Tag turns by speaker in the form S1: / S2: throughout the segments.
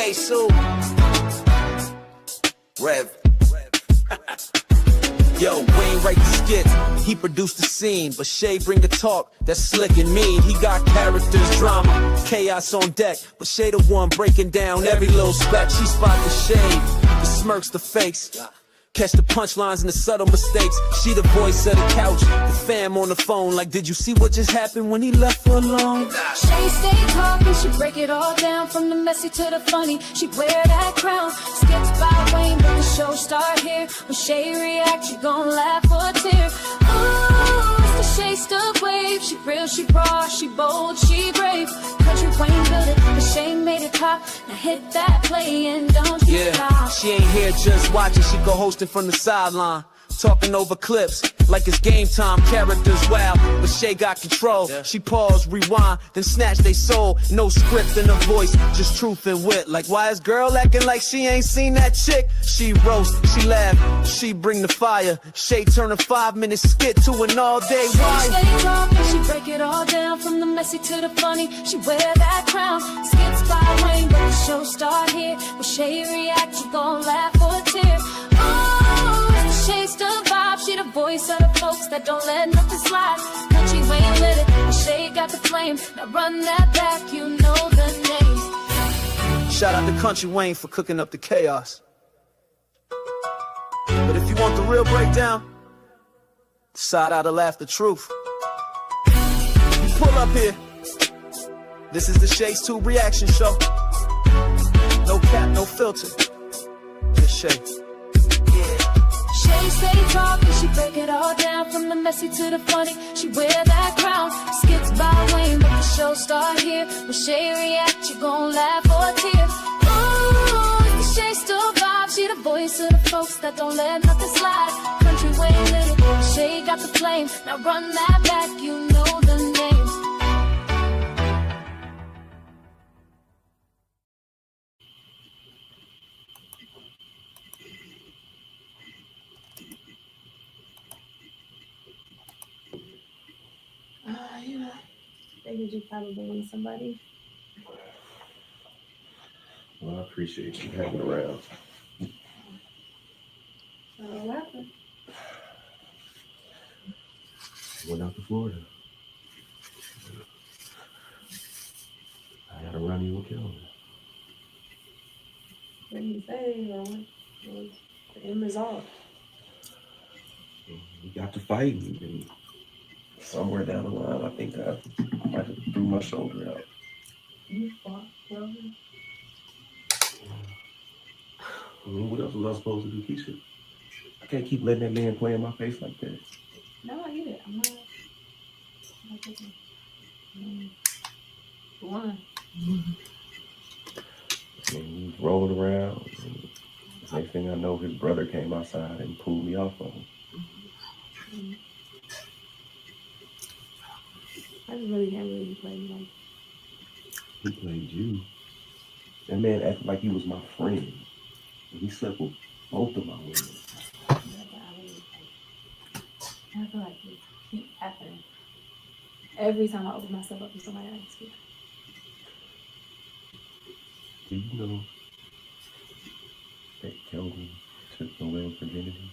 S1: Hey, Sue. Rev. Yo, Wayne write the skits, he produced the scene, but Shay bring the talk that's slick and mean. He got characters, drama, chaos on deck, but Shay the one breaking down every little speck. She spot the shade, the smirks, the fakes, catch the punchlines and the subtle mistakes. She the voice of the couch, the fam on the phone, like, did you see what just happened when he left her alone?
S2: Shay stay talking, she break it all down, from the messy to the funny. She wear that crown, skits by Wayne, but the show start here. When Shay react, you gon' laugh or tear. Ooh, it's the Shay Stalk wave. She real, she raw, she bold, she brave. Country Wayne built it, but Shay made it pop. Now hit that play and don't you stop.
S1: She ain't here just watching, she go hosting from the sideline, talking over clips like it's game time. Characters wild, but Shay got control. She pause, rewind, then snatch they soul. No script in her voice, just truth and wit. Like, why is girl acting like she ain't seen that chick? She roast, she laugh, she bring the fire. Shay turn a 5-minute skit to an all-day ride.
S2: She stay talking, she break it all down, from the messy to the funny. She wear that crown, skits by Wayne, but the show start here. When Shay react, you gon' laugh or tear. Shay's the vibe, she the voice of the folks that don't let nothing slide. Country Wayne lit it, and Shay got the flame. Now run that back, you know the name.
S1: Shout out to Country Wayne for cooking up the chaos. But if you want the real breakdown, side out to laugh the truth. You pull up here. This is the Shay's 2 reaction show. No cap, no filter. Just Shay.
S2: Shay stay talking, she break it all down, from the messy to the funny. She wear that crown, skits by Wayne, but the show start here. When Shay react, you gon' laugh or tear. Ooh, the Shay still vibe, she the voice of the folks that don't let nothing slide. Country Wayne lit it, Shay got the flame. Now run that back, you know the name.
S3: Figured you probably want somebody.
S4: Well, I appreciate you hanging around.
S3: What happened?
S4: Went out to Florida. I had to run you and kill him.
S3: What did you say? Or what was the end result?
S4: We got to fighting, and somewhere down the line, I think I might have threw my shoulder out.
S3: You fought, brother?
S4: I mean, what else was I supposed to do, Keysha? I can't keep letting that man play in my face like that.
S3: No, I get it. I'm not taking one.
S4: And he was rolling around, and the next thing I know, his brother came outside and pulled me off of him.
S3: I just really can't believe you played me like
S4: He played you. That man acted like he was my friend. And he slept with both of my women.
S3: that. I feel like it keep happening. Every time I open myself up to somebody I speak.
S4: Do you know that Kelvin took Noel's virginity?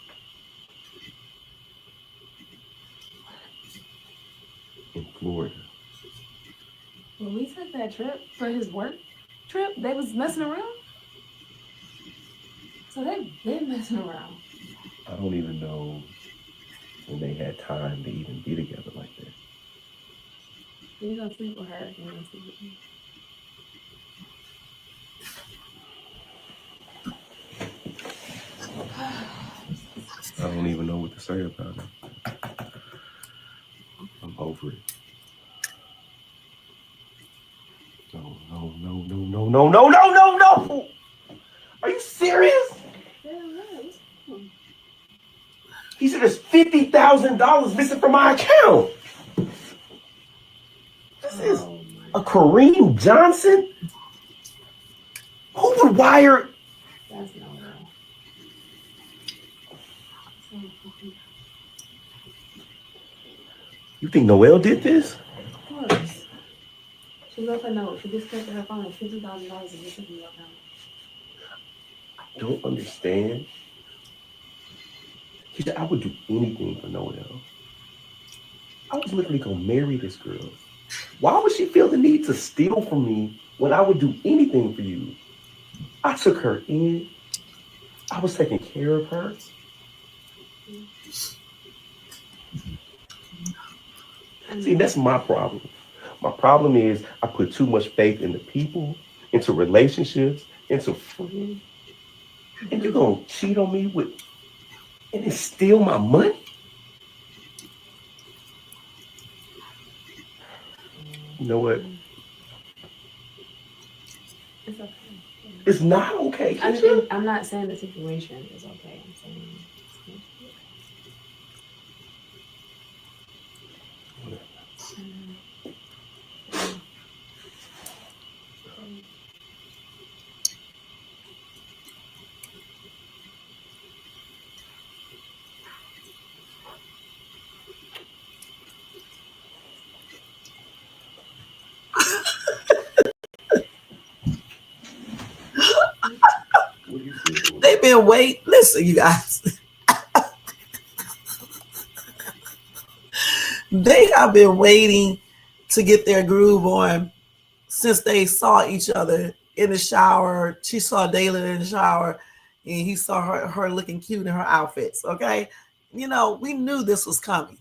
S4: In Florida.
S3: When we took that trip for his work trip, they was messing around? So they've been messing around.
S4: I don't even know when they had time to even be together like that.
S3: You're gonna sleep with her and you're gonna sleep with me.
S4: I don't even know what to say about it. I'm over it. No. Are you serious? He said there's $50,000 missing from my account. This is a Kareem Johnson? Who would wire?
S3: That's no real.
S4: You think Noel did this?
S3: Of course. She left a note. She disconnected her phone and $50,000 is missing from your account.
S4: don't understand. She said, I would do anything for Noel. I was literally gonna marry this girl. Why would she feel the need to steal from me when I would do anything for you? I took her in. I was taking care of her. See, that's my problem. My problem is I put too much faith into people, into relationships, into friends. And you're gonna cheat on me with and then steal my money? You know what?
S3: It's okay.
S4: It's not okay.
S3: I'm not saying the situation is okay. I'm saying
S5: They've been waiting. Listen, you guys. They have been waiting to get their groove on since they saw each other in the shower. She saw Dalen in the shower, and he saw her looking cute in her outfits. Okay, you know, we knew this was coming.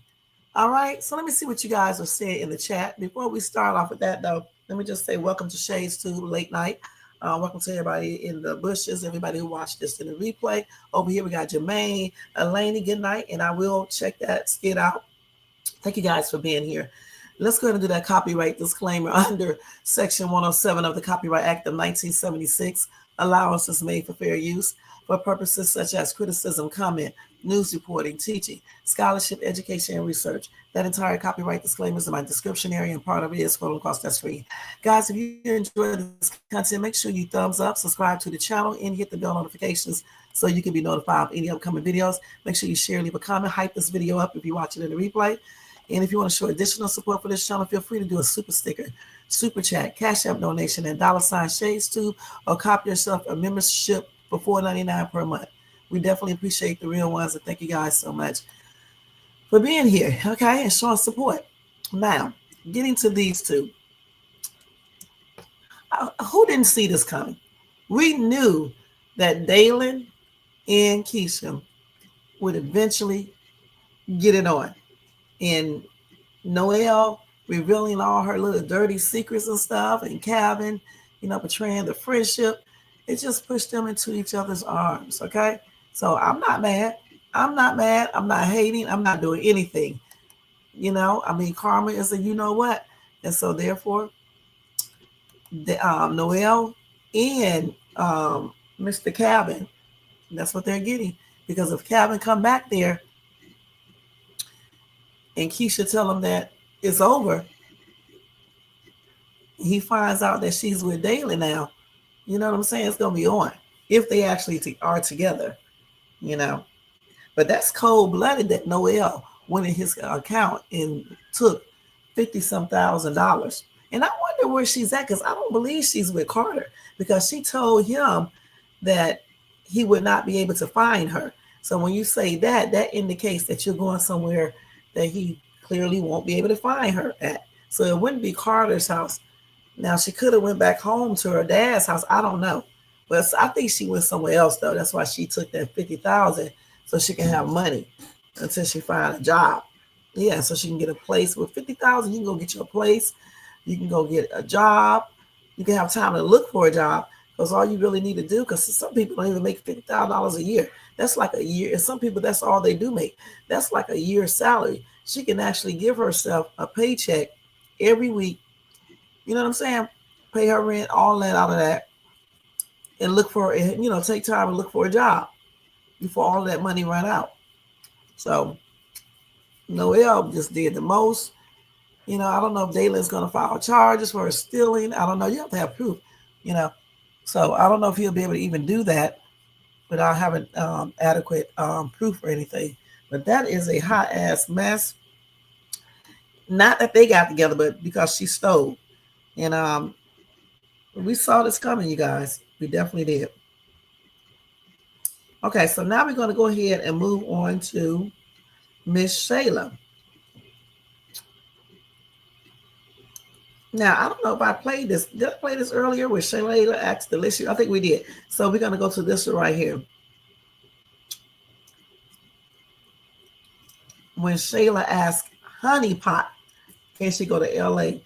S5: All right, so let me see what you guys are saying in the chat. Before we start off with that, though, let me just say welcome to Shades to Late Night. Welcome to everybody in the bushes, everybody who watched this in the replay. Over here, we got Jermaine, Elaney, good night, and I will check that skit out. Thank you guys for being here. Let's go ahead and do that copyright disclaimer under Section 107 of the Copyright Act of 1976. Allowance is made for fair use for purposes such as criticism, comment, news reporting, teaching, scholarship, education, and research. That entire copyright disclaimer is in my description area, and part of it is photo across that screen. Guys, if you enjoy this content, make sure you thumbs up, subscribe to the channel, and hit the bell notifications so you can be notified of any upcoming videos. Make sure you share, leave a comment, hype this video up if you're watching in the replay. And if you want to show additional support for this channel, feel free to do a super sticker, super chat, cash app donation, and $ShadesTube, or copy yourself a membership for $4.99 per month. We definitely appreciate the real ones, and thank you guys so much for being here, okay, and showing support. Now, getting to these two. Who didn't see this coming? We knew that Dalen and Keysha would eventually get it on. And Noel revealing all her little dirty secrets and stuff, and Calvin, you know, betraying the friendship. It just pushed them into each other's arms, okay? So I'm not mad. I'm not mad. I'm not hating. I'm not doing anything. You know, I mean, karma is a you know what. And so therefore, Noel and Mr. Calvin, that's what they're getting. Because if Calvin come back there, and Keysha tell him that it's over, he finds out that she's with Dalen now. You know what I'm saying? It's going to be on if they actually are together, you know. But that's cold-blooded that Noel went in his account and took $50-some thousand. And I wonder where she's at, because I don't believe she's with Carter, because she told him that he would not be able to find her. So when you say that, that indicates that you're going somewhere that he clearly won't be able to find her at. So it wouldn't be Carter's house. Now, she could have went back home to her dad's house. I don't know. But I think she went somewhere else, though. That's why she took that $50,000 so she can have money until she find a job. Yeah, so she can get a place. With $50,000, you can go get you a place. You can go get a job. You can have time to look for a job, because all you really need to do, because some people don't even make $50,000 a year. That's like a year. And some people, that's all they do make. That's like a year's salary. She can actually give herself a paycheck every week. You know what I'm saying? Pay her rent, all that out of that, and look for, you know, take time and look for a job before all that money run out. So Noel just did the most. You know, I don't know if Dalen's going to file charges for stealing. I don't know. You have to have proof, you know. So I don't know if he'll be able to even do that without having adequate proof or anything. But that is a hot ass mess. Not that they got together, but because she stole. And we saw this coming, you guys. We definitely did. Okay, so now we're going to go ahead and move on to Miss Shayla. Now, I don't know if I played this. Did I play this earlier with Shayla asked Delicious? I think we did. So we're going to go to this one right here. When Shayla asked Honey Pot, can she go to LA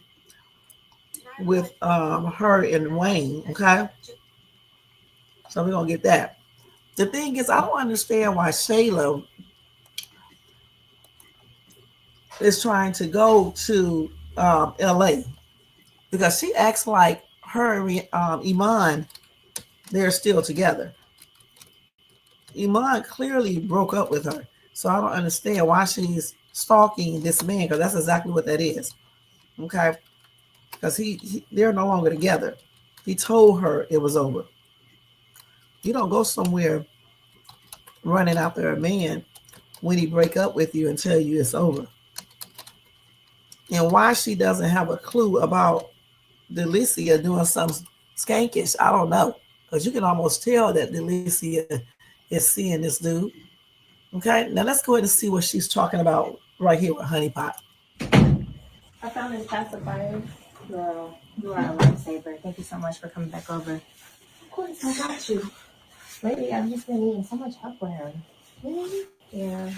S5: with her and Wayne? Okay. So we're going to get that. The thing is, I don't understand why Shayla is trying to go to LA, because she acts like her and Iman, they're still together. Iman clearly broke up with her. So I don't understand why she's stalking this man, because that's exactly what that is. Okay. Because they're no longer together. He told her it was over. You don't go somewhere running after a man when he break up with you and tell you it's over. And why she doesn't have a clue about Delicia doing something skankish, I don't know. Because you can almost tell that Delicia is seeing this dude. Okay, now let's go ahead and see what she's talking about right here with Honey Pot.
S3: I found his pacifier.
S6: Girl, you are a lifesaver. Thank you so much for coming back over.
S3: Of course, I got you.
S6: Lately, I've just been needing so much help with him.
S3: Really?
S6: Yeah.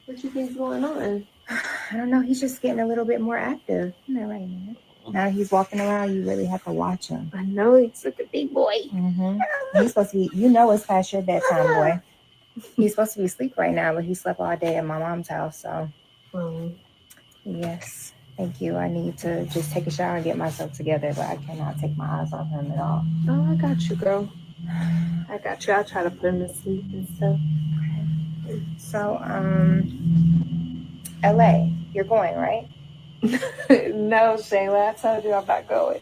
S3: What you think's going on?
S6: I don't know. He's just getting a little bit more active. Isn't that right, man? Now that he's walking around, you really have to watch him.
S3: I know he's like a big boy.
S6: Mm-hmm. He's supposed to be, it's past your bedtime, boy. He's supposed to be asleep right now, but he slept all day at my mom's house. So, yes. Thank you. I need to just take a shower and get myself together, but I cannot take my eyes off him at all.
S3: Oh, I got you, girl. I got you. I'll try to put him to sleep and stuff.
S6: So, LA, you're going, right?
S3: No, Shayla, I told you I'm not going.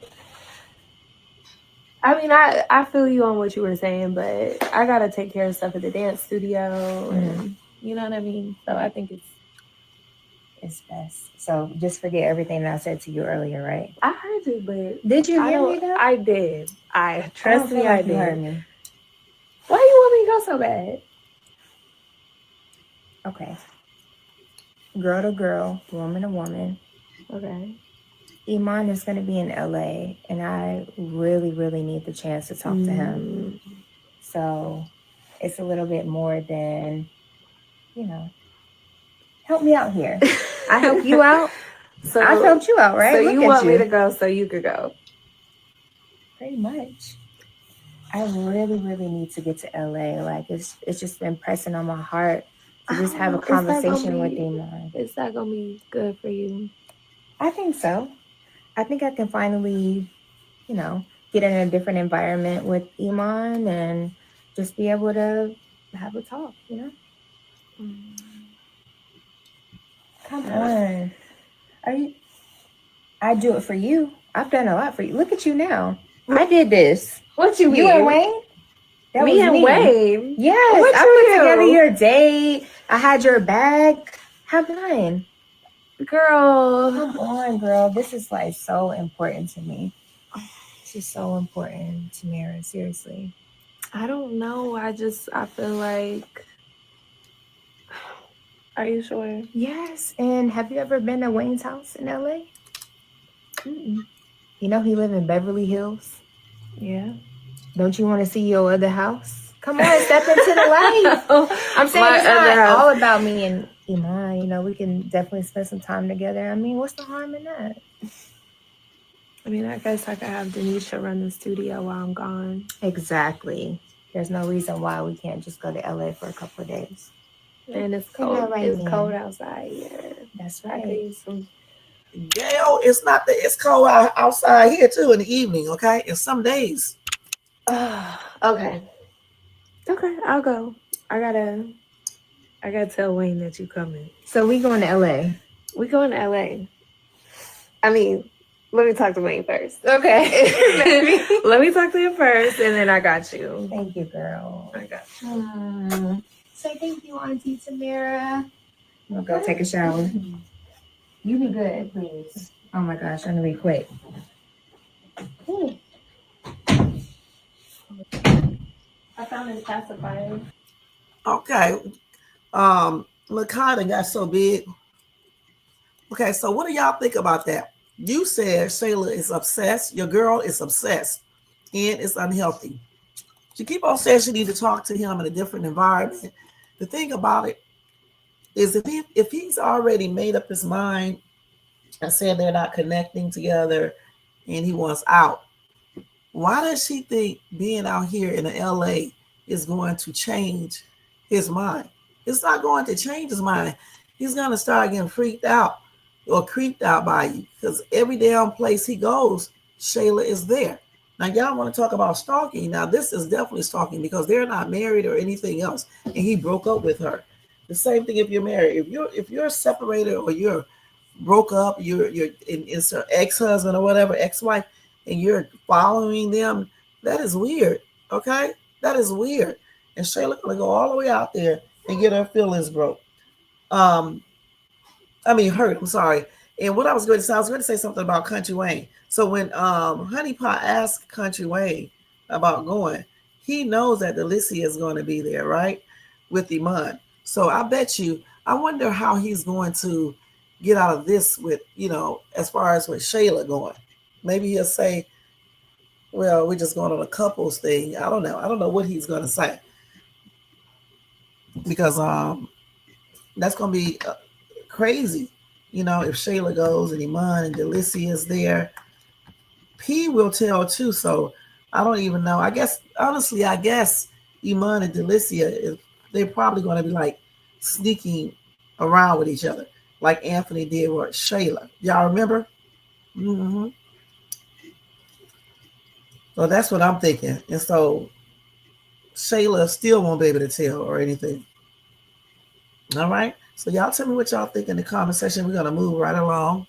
S3: I mean, I feel you on what you were saying, but I gotta take care of stuff at the dance studio, and you know what I mean. So I think
S6: it's best. So just forget everything that I said to you earlier, right?
S3: I heard you, but
S6: did you hear me though?
S3: I did. Trust me, I did.
S6: You heard me.
S3: Why you want me to go so bad?
S6: Okay. Girl to girl, woman to woman.
S3: Okay.
S6: Iman is going to be in LA, and I really, really need the chance to talk to him. So it's a little bit more than, help me out here. I help you out.
S3: So
S6: I helped you out, right?
S3: So you want me to go so you could go?
S6: Pretty much. I really, really need to get to LA. Like it's just been pressing on my heart to just have a conversation with Iman.
S3: Is that gonna be good for you?
S6: I think so. I think I can finally, get in a different environment with Iman and just be able to have a talk, Come on. I do it for you. I've done a lot for you. Look at you now. I did this.
S3: What you mean?
S6: You and Wayne? That
S3: me
S6: was
S3: and
S6: me.
S3: Wayne?
S6: Yes.
S3: What
S6: I
S3: you
S6: put
S3: do?
S6: together your date. I had your bag. How mine?
S3: Girl.
S6: Come on, girl. This is like so important to me. This is so important to Mara. Seriously.
S3: I don't know. I feel like. Are you sure?
S6: Yes. And have you ever been to Wayne's house in LA?
S3: Mm-mm.
S6: You know he live in Beverly Hills.
S3: Yeah.
S6: Don't you want to see your other house? Come on, step into the light. I'm saying it's not all about me and Iman. We can definitely spend some time together. I mean, what's the harm in that?
S3: I mean, I guess I could have Denisha run the studio while I'm gone.
S6: Exactly. There's no reason why we can't just go to LA for a couple of days.
S3: And it's cold.
S6: Right,
S3: it's cold outside. Yeah.
S6: That's
S3: I
S6: right.
S3: could use some.
S5: Gail, it's cold outside here too in the evening, okay? And some days.
S3: Okay. Okay, I'll go. I gotta tell Wayne that you coming.
S6: So we going to LA.
S3: We going to LA. I mean, let me talk to Wayne first.
S6: Okay.
S3: Let me talk to him first, and then I got you.
S6: Thank you, girl.
S3: I got you.
S6: Say thank you, Auntie Tamara. I'm gonna go take a shower. You be good, please. Oh my gosh, I'm gonna be quick.
S3: I found his pacifier.
S5: Okay. Lakata got so big. Okay, so what do y'all think about that? You said Shayla is obsessed. Your girl is obsessed, and it's unhealthy. She keep on saying she need to talk to him in a different environment. The thing about it is, if he's already made up his mind and said they're not connecting together, and he wants out, why does she think being out here in the LA is going to change his mind? It's not going to change his mind. He's going to start getting freaked out or creeped out by you, because every damn place he goes, Shayla is there. Now, y'all want to talk about stalking. Now, this is definitely stalking because they're not married or anything else, and he broke up with her. The same thing if you're married. If you're separated or you're broke up, it's her ex-husband or whatever, ex-wife, and you're following them, that is weird. Okay, that is weird. And Shayla gonna go all the way out there and get her feelings broke. Hurt. I'm sorry. And what I was going to say something about Country Wayne. So when Honey Pot asked Country Wayne about going, he knows that Delicia is going to be there, right, with Iman. So I bet you, I wonder how he's going to get out of this with, as far as with Shayla going. Maybe he'll say, well, we're just going on a couples thing. I don't know. I don't know what he's going to say. Because that's going to be crazy. If Shayla goes and Iman and Delicia is there. P will tell too. So I don't even know. I guess Iman and Delicia, they're probably going to be like sneaking around with each other, like Anthony did with Shayla. Y'all remember? Mm-hmm. So that's what I'm thinking. And so Shayla still won't be able to tell or anything. All right. So y'all tell me what y'all think in the comment section. We're going to move right along.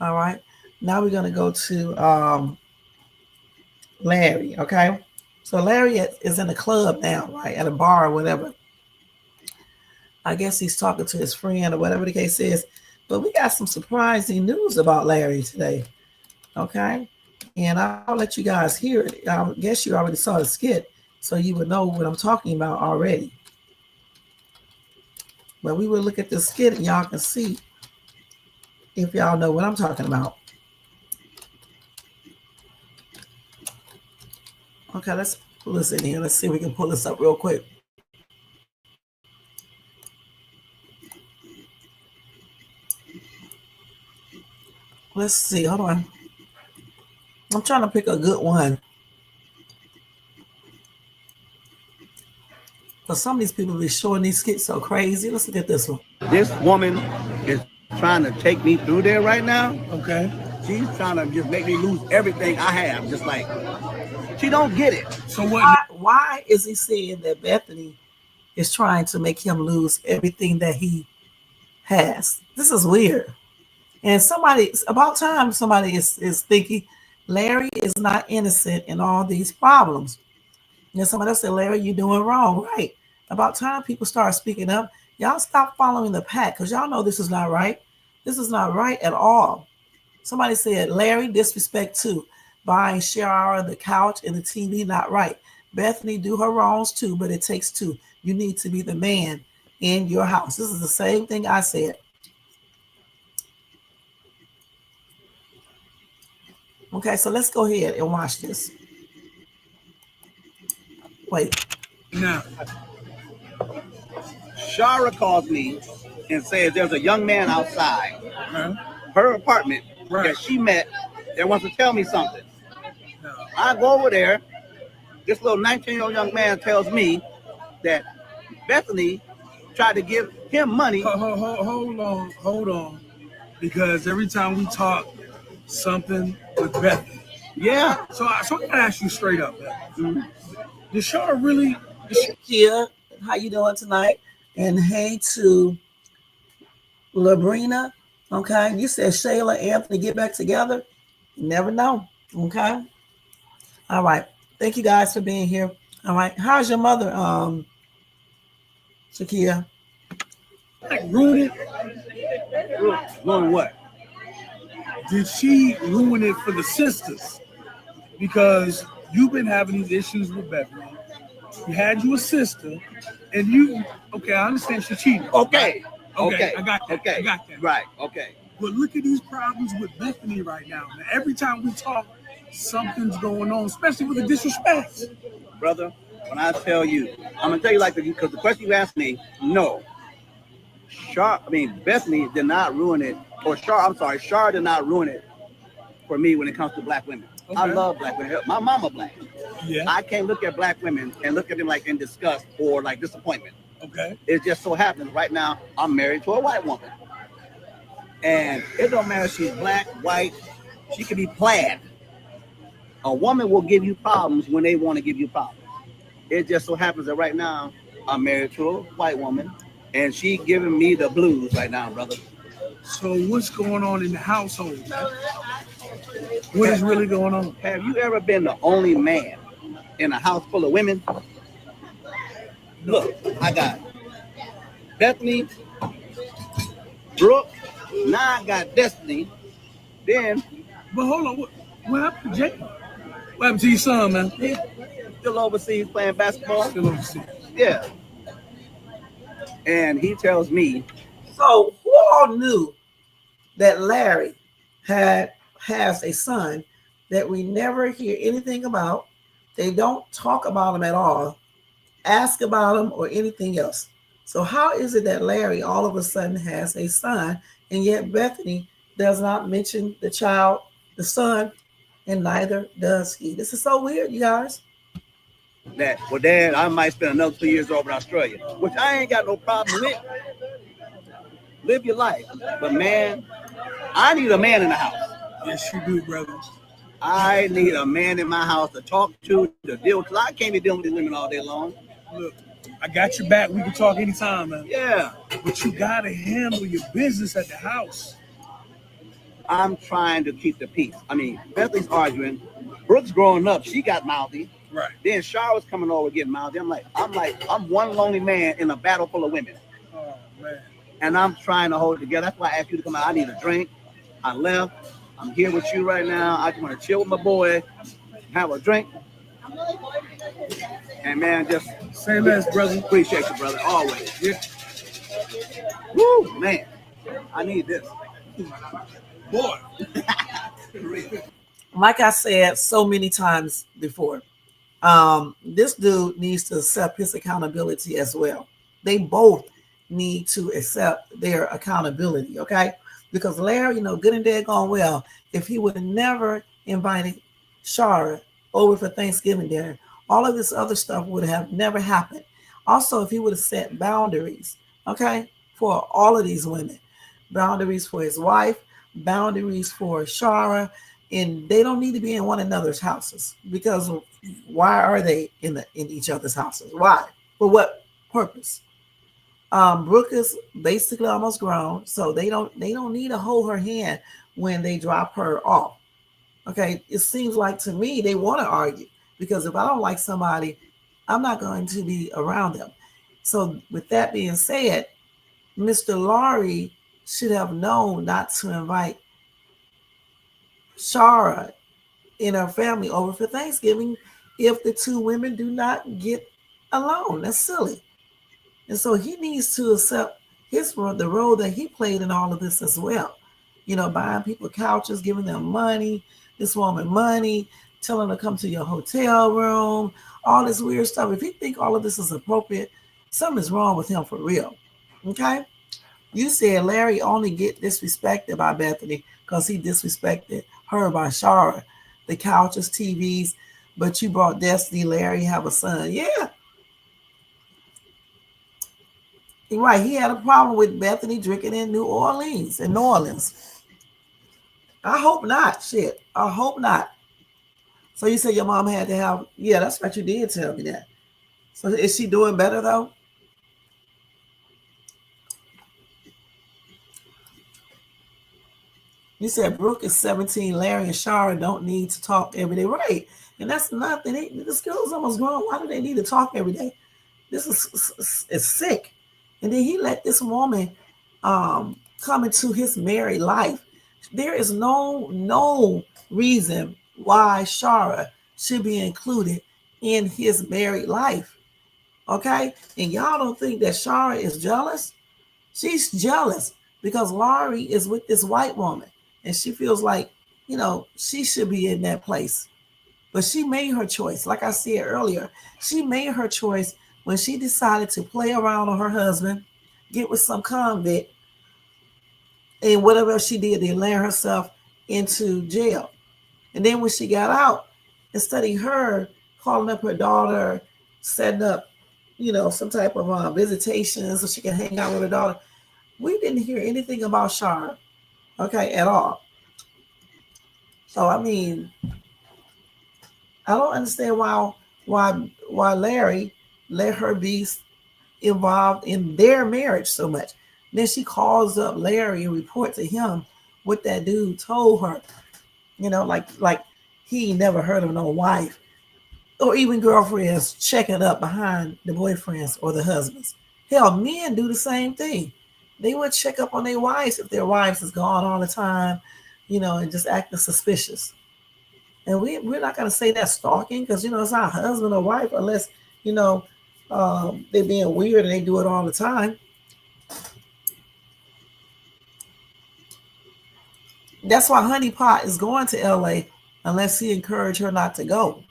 S5: All right. Now we're going to go to Larry. Okay. So Larry is in a club now, right? At a bar or whatever. I guess he's talking to his friend or whatever the case is. But we got some surprising news about Larry today. Okay. And I'll let you guys hear it. I guess you already saw the skit, so you would know what I'm talking about already. But we will look at the skit and y'all can see if y'all know what I'm talking about. Okay, let's pull this in here. Let's see if we can pull this up real quick. Let's see. Hold on. I'm trying to pick a good one. But some of these people be showing these skits so crazy. Let's look at this one.
S7: This woman is trying to take me through there right now.
S8: Okay.
S7: She's trying to just make me lose everything I have. Just like, she don't get it.
S8: So what?
S5: Why is he saying that Bethany is trying to make him lose everything that he has? This is weird. And about time somebody is thinking Larry is not innocent in all these problems. And somebody else said, Larry, you're doing wrong. Right. About time people start speaking up. Y'all stop following the pack because y'all know this is not right. This is not right at all. Somebody said, Larry, disrespect too. Buying Shara the couch and the TV, not right. Bethany do her wrongs too, but it takes two. You need to be the man in your house. This is the same thing I said. Okay, so let's go ahead and watch this. Wait.
S8: Now,
S7: Shara calls me and says there's a young man outside her apartment that she met that wants to tell me something. I go over there. This little 19-year-old young man tells me that Bethany tried to give him money.
S8: Hold on. Because every time we talk, something with Bethany.
S7: Yeah.
S8: So I gotta ask you straight up, Bethany. Did Shara really?
S5: Kia, how you doing tonight? And hey to Labrina. Okay, you said Shayla, Anthony get back together. You never know. Okay. All right. Thank you guys for being here. All right. How's your mother, Shakia?
S8: Like ruin it?
S7: Ruin what?
S8: Did she ruin it for the sisters? Because you've been having these issues with Bethany. You had you a sister, And you, okay, I understand she cheated.
S7: Okay.
S8: Okay, I got that.
S7: Okay.
S8: I got that.
S7: Right. Okay.
S8: But look at these problems with Bethany right now. Now, every time we talk, something's going on, especially with the disrespect.
S7: Brother, when I tell you, I'm gonna tell you like this because the question you asked me, no. Bethany did not ruin it, or Shar did not ruin it for me when it comes to black women. Okay. I love black women. My mama black.
S8: Yeah.
S7: I can't look at black women and look at them like in disgust or like disappointment.
S8: Okay.
S7: It just so happens right now I'm married to a white woman. And it don't matter if she's black, white, she could be plaid. A woman will give you problems when they want to give you problems. It just so happens that right now I'm married to a white woman and she giving me the blues right now, brother.
S8: So what's going on in the household, man? What is really going on?
S7: Have you ever been the only man in a house full of women? Look, I got Bethany, Brooke, now I got Destiny. Then,
S8: but hold on, what happened to Jay? What happened to your son, man?
S7: He's still overseas playing basketball.
S8: Still overseas.
S7: Yeah. And he tells me.
S5: So who all knew that Larry has a son that we never hear anything about? They don't talk about him at all, ask about him or anything else. So how is it that Larry all of a sudden has a son, and yet Bethany does not mention the child, the son, and neither does he? This is so weird, you guys.
S7: That, well, Dad, I might spend another 2 years over in Australia, which I ain't got no problem with. Live your life. But man, I need a man in the house.
S8: Yes, you do, brother.
S7: I need a man in my house to talk to deal with, because I can't be dealing with these women all day long.
S8: Look, I got your back. We can talk anytime, man.
S7: Yeah.
S8: But you got to handle your business at the house.
S7: I'm trying to keep the peace. I mean, Bethany's arguing. Brooke's growing up. She got mouthy.
S8: Right.
S7: Then Shar was coming over getting mouthy. I'm one lonely man in a battle full of women.
S8: Oh, man.
S7: And I'm trying to hold it together. That's why I asked you to come out. I need a drink. I left. I'm here with you right now. I just want to chill with my boy, have a drink. And man, just
S8: say less, brother.
S7: Appreciate you, brother. Always. Yeah. Woo, man. I need this.
S8: Boy.
S5: Like I said so many times before, this dude needs to accept his accountability as well. They both need to accept their accountability, okay? Because Larry, good and daggone well, if he would have never invited Shara over for Thanksgiving dinner, all of this other stuff would have never happened. Also, if he would have set boundaries, okay, for all of these women, boundaries for his wife, boundaries for Shara, and they don't need to be in one another's houses, because why are they in each other's houses? Why? For what purpose? Brooke is basically almost grown, so they don't need to hold her hand when they drop her off. Okay, it seems like to me they want to argue, because if I don't like somebody, I'm not going to be around them. So with that being said, Mr. Laurie should have known not to invite Shara and her family over for Thanksgiving if the two women do not get along. That's silly. And so he needs to accept the role that he played in all of this as well. Buying people couches, giving them money, this woman money, telling her to come to your hotel room, all this weird stuff. If you think all of this is appropriate, something's wrong with him for real. Okay? You said Larry only get disrespected by Bethany because he disrespected her by Shara, the couches, TVs, but you brought Destiny, Larry, have a son. Yeah. Right. He had a problem with Bethany drinking in New Orleans. I hope not. Shit. I hope not. So you said your mom had to have, yeah, that's right. You did tell me that. So is she doing better though? You said Brooke is 17, Larry and Shara don't need to talk every day. Right. And that's nothing. This girl's almost grown. Why do they need to talk every day? This is sick. And then he let this woman come into his married life. There is no reason why Shara should be included in his married life. Okay? And y'all don't think that Shara is jealous? She's jealous because Laurie is with this white woman and she feels like, you know, she should be in that place. But she made her choice. Like I said earlier, she made her choice when she decided to play around on her husband, get with some convict, and whatever else she did, they land herself into jail. And then when she got out, instead of her calling up her daughter, setting up, you know, some type of visitation so she can hang out with her daughter, we didn't hear anything about Shara, okay, at all. So I mean, I don't understand why Larry let her be involved in their marriage so much. Then she calls up Larry and reports to him what that dude told her. You know, like he never heard of no wife or even girlfriends checking up behind the boyfriends or the husbands. Hell, men do the same thing. They would check up on their wives if their wives is gone all the time, you know, and just acting suspicious. And we're not going to say that's stalking because, you know, it's not husband or wife unless, you know, they're being weird and they do it all the time. That's why Honey Pot is going to LA unless he encouraged her not to go.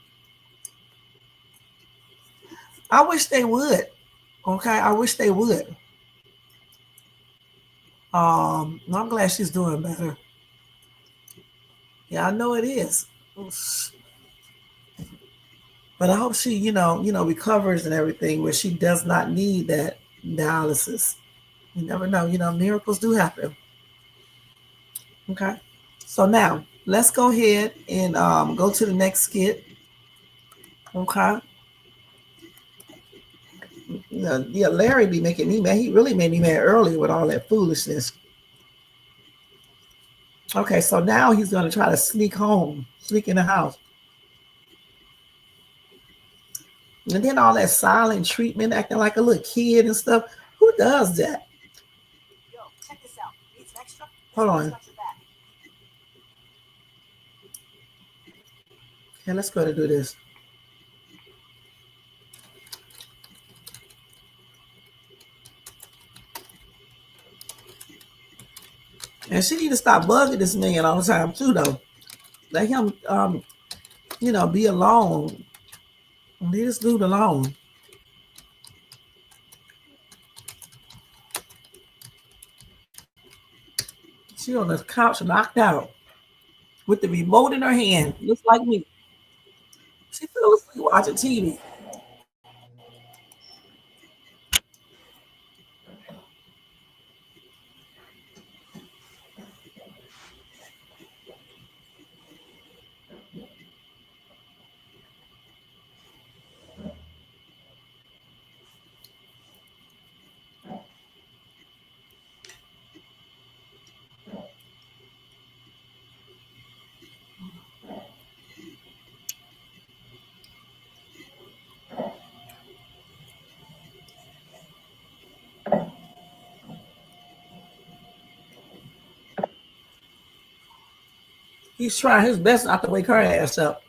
S5: I wish they would. Okay, I wish they would. I'm glad she's doing better. Yeah, I know it is. But I hope she, you know, recovers and everything where she does not need that dialysis. You never know. You know, miracles do happen. Okay. So now let's go ahead and go to the next skit. Okay. Yeah, Larry be making me mad. He really made me mad earlier with all that foolishness. Okay, so now he's going to try to sneak in the house. And then all that silent treatment, acting like a little kid and stuff. Who does that?
S9: Yo, check this out. It's extra.
S5: Hold on. Okay, let's go to do this. And she need to stop bugging this man all the time too, though. Let him, you know, be alone. Leave this dude alone. She on the couch knocked out with the remote in her hand, just like me. She fell asleep watching TV. He's trying his best not to wake her ass up.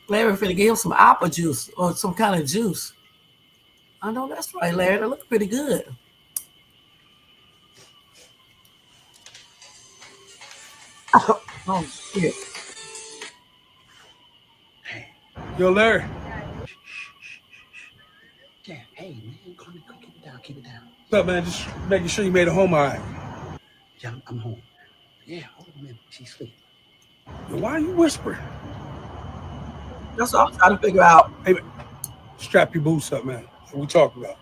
S5: Larry finna give him some apple juice or some kind of juice. I know that's right, Larry. That looks pretty good. Oh, shit.
S8: Yo, Larry.
S7: Yeah, hey, man, keep it down, keep it down.
S8: What's up, man? Just making sure you made it home all right.
S7: Yeah, I'm home. Yeah, hold on a minute. She's asleep.
S8: Yo, why are you whispering?
S5: That's what I'm trying to figure out.
S8: Hey, man, strap your boots up, man. What we talking about?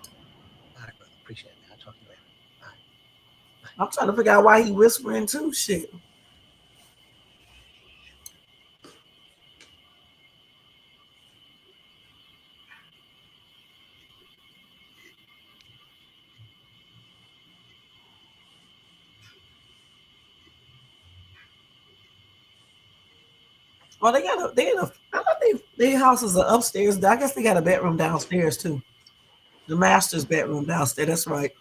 S7: All right, brother. Appreciate it, man. I'll talk to you later. All right.
S5: I'm trying to figure out why he whispering too. Shit. Well, I thought Their houses are upstairs. I guess they got a bedroom downstairs too. The master's bedroom downstairs. That's right.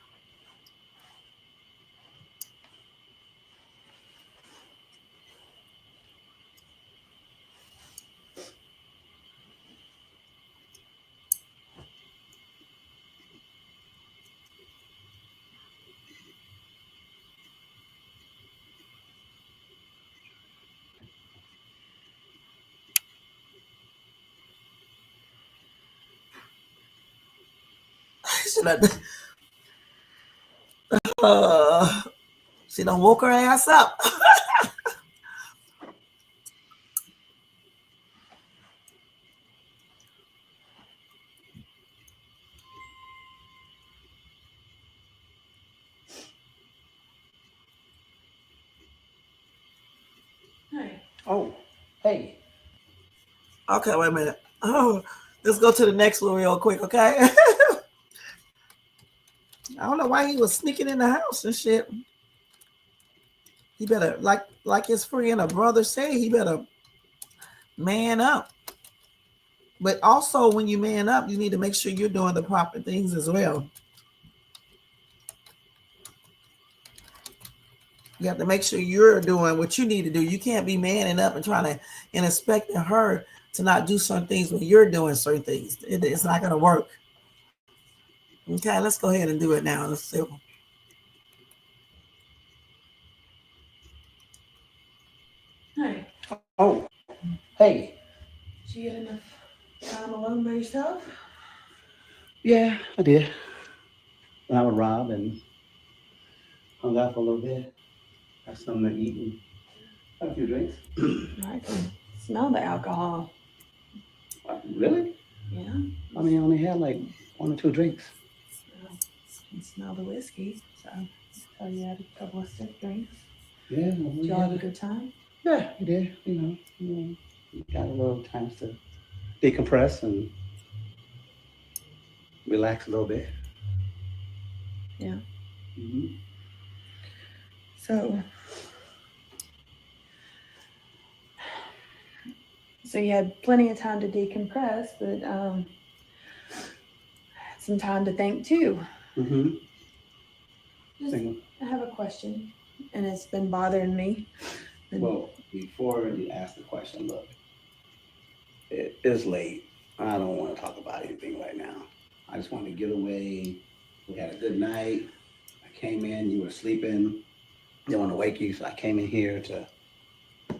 S5: She done woke her ass up.
S4: Oh, hey.
S5: Okay, wait a minute. Oh, let's go to the next one real quick, okay? I don't know why he was sneaking in the house and shit. He better, like his friend or brother say, he better man up. But also, when you man up, you need to make sure you're doing the proper things as well. You have to make sure you're doing what you need to do. You can't be manning up and trying to and expecting her to not do certain things when you're doing certain things. It's not going to work. Okay, let's go ahead and do it now. Let's see.
S3: Hey,
S4: Oh, hey.
S3: did you get enough time alone by yourself?
S7: Yeah, I did. Went out with Rob and hung out for a little bit. Got something to eat and had a few drinks.
S3: I can smell the alcohol.
S7: Really?
S3: Yeah,
S7: I mean, I only had like 1 or 2 drinks.
S3: I can smell the whiskey. So tell you had a couple of stiff drinks.
S7: Yeah.
S3: Did y'all have a good time?
S7: Yeah, we did. You know, got a little time to decompress and relax a little bit.
S3: Yeah.
S7: Mm-hmm.
S3: So you had plenty of time to decompress, but some time to think too.
S7: Mm-hmm.
S3: I have a question, and it's been bothering me.
S7: Well, before you ask the question, look, it is late. I don't want to talk about anything right now. I just want to get away. We had a good night. I came in, you were sleeping. Didn't want to wake you, so I came in here to get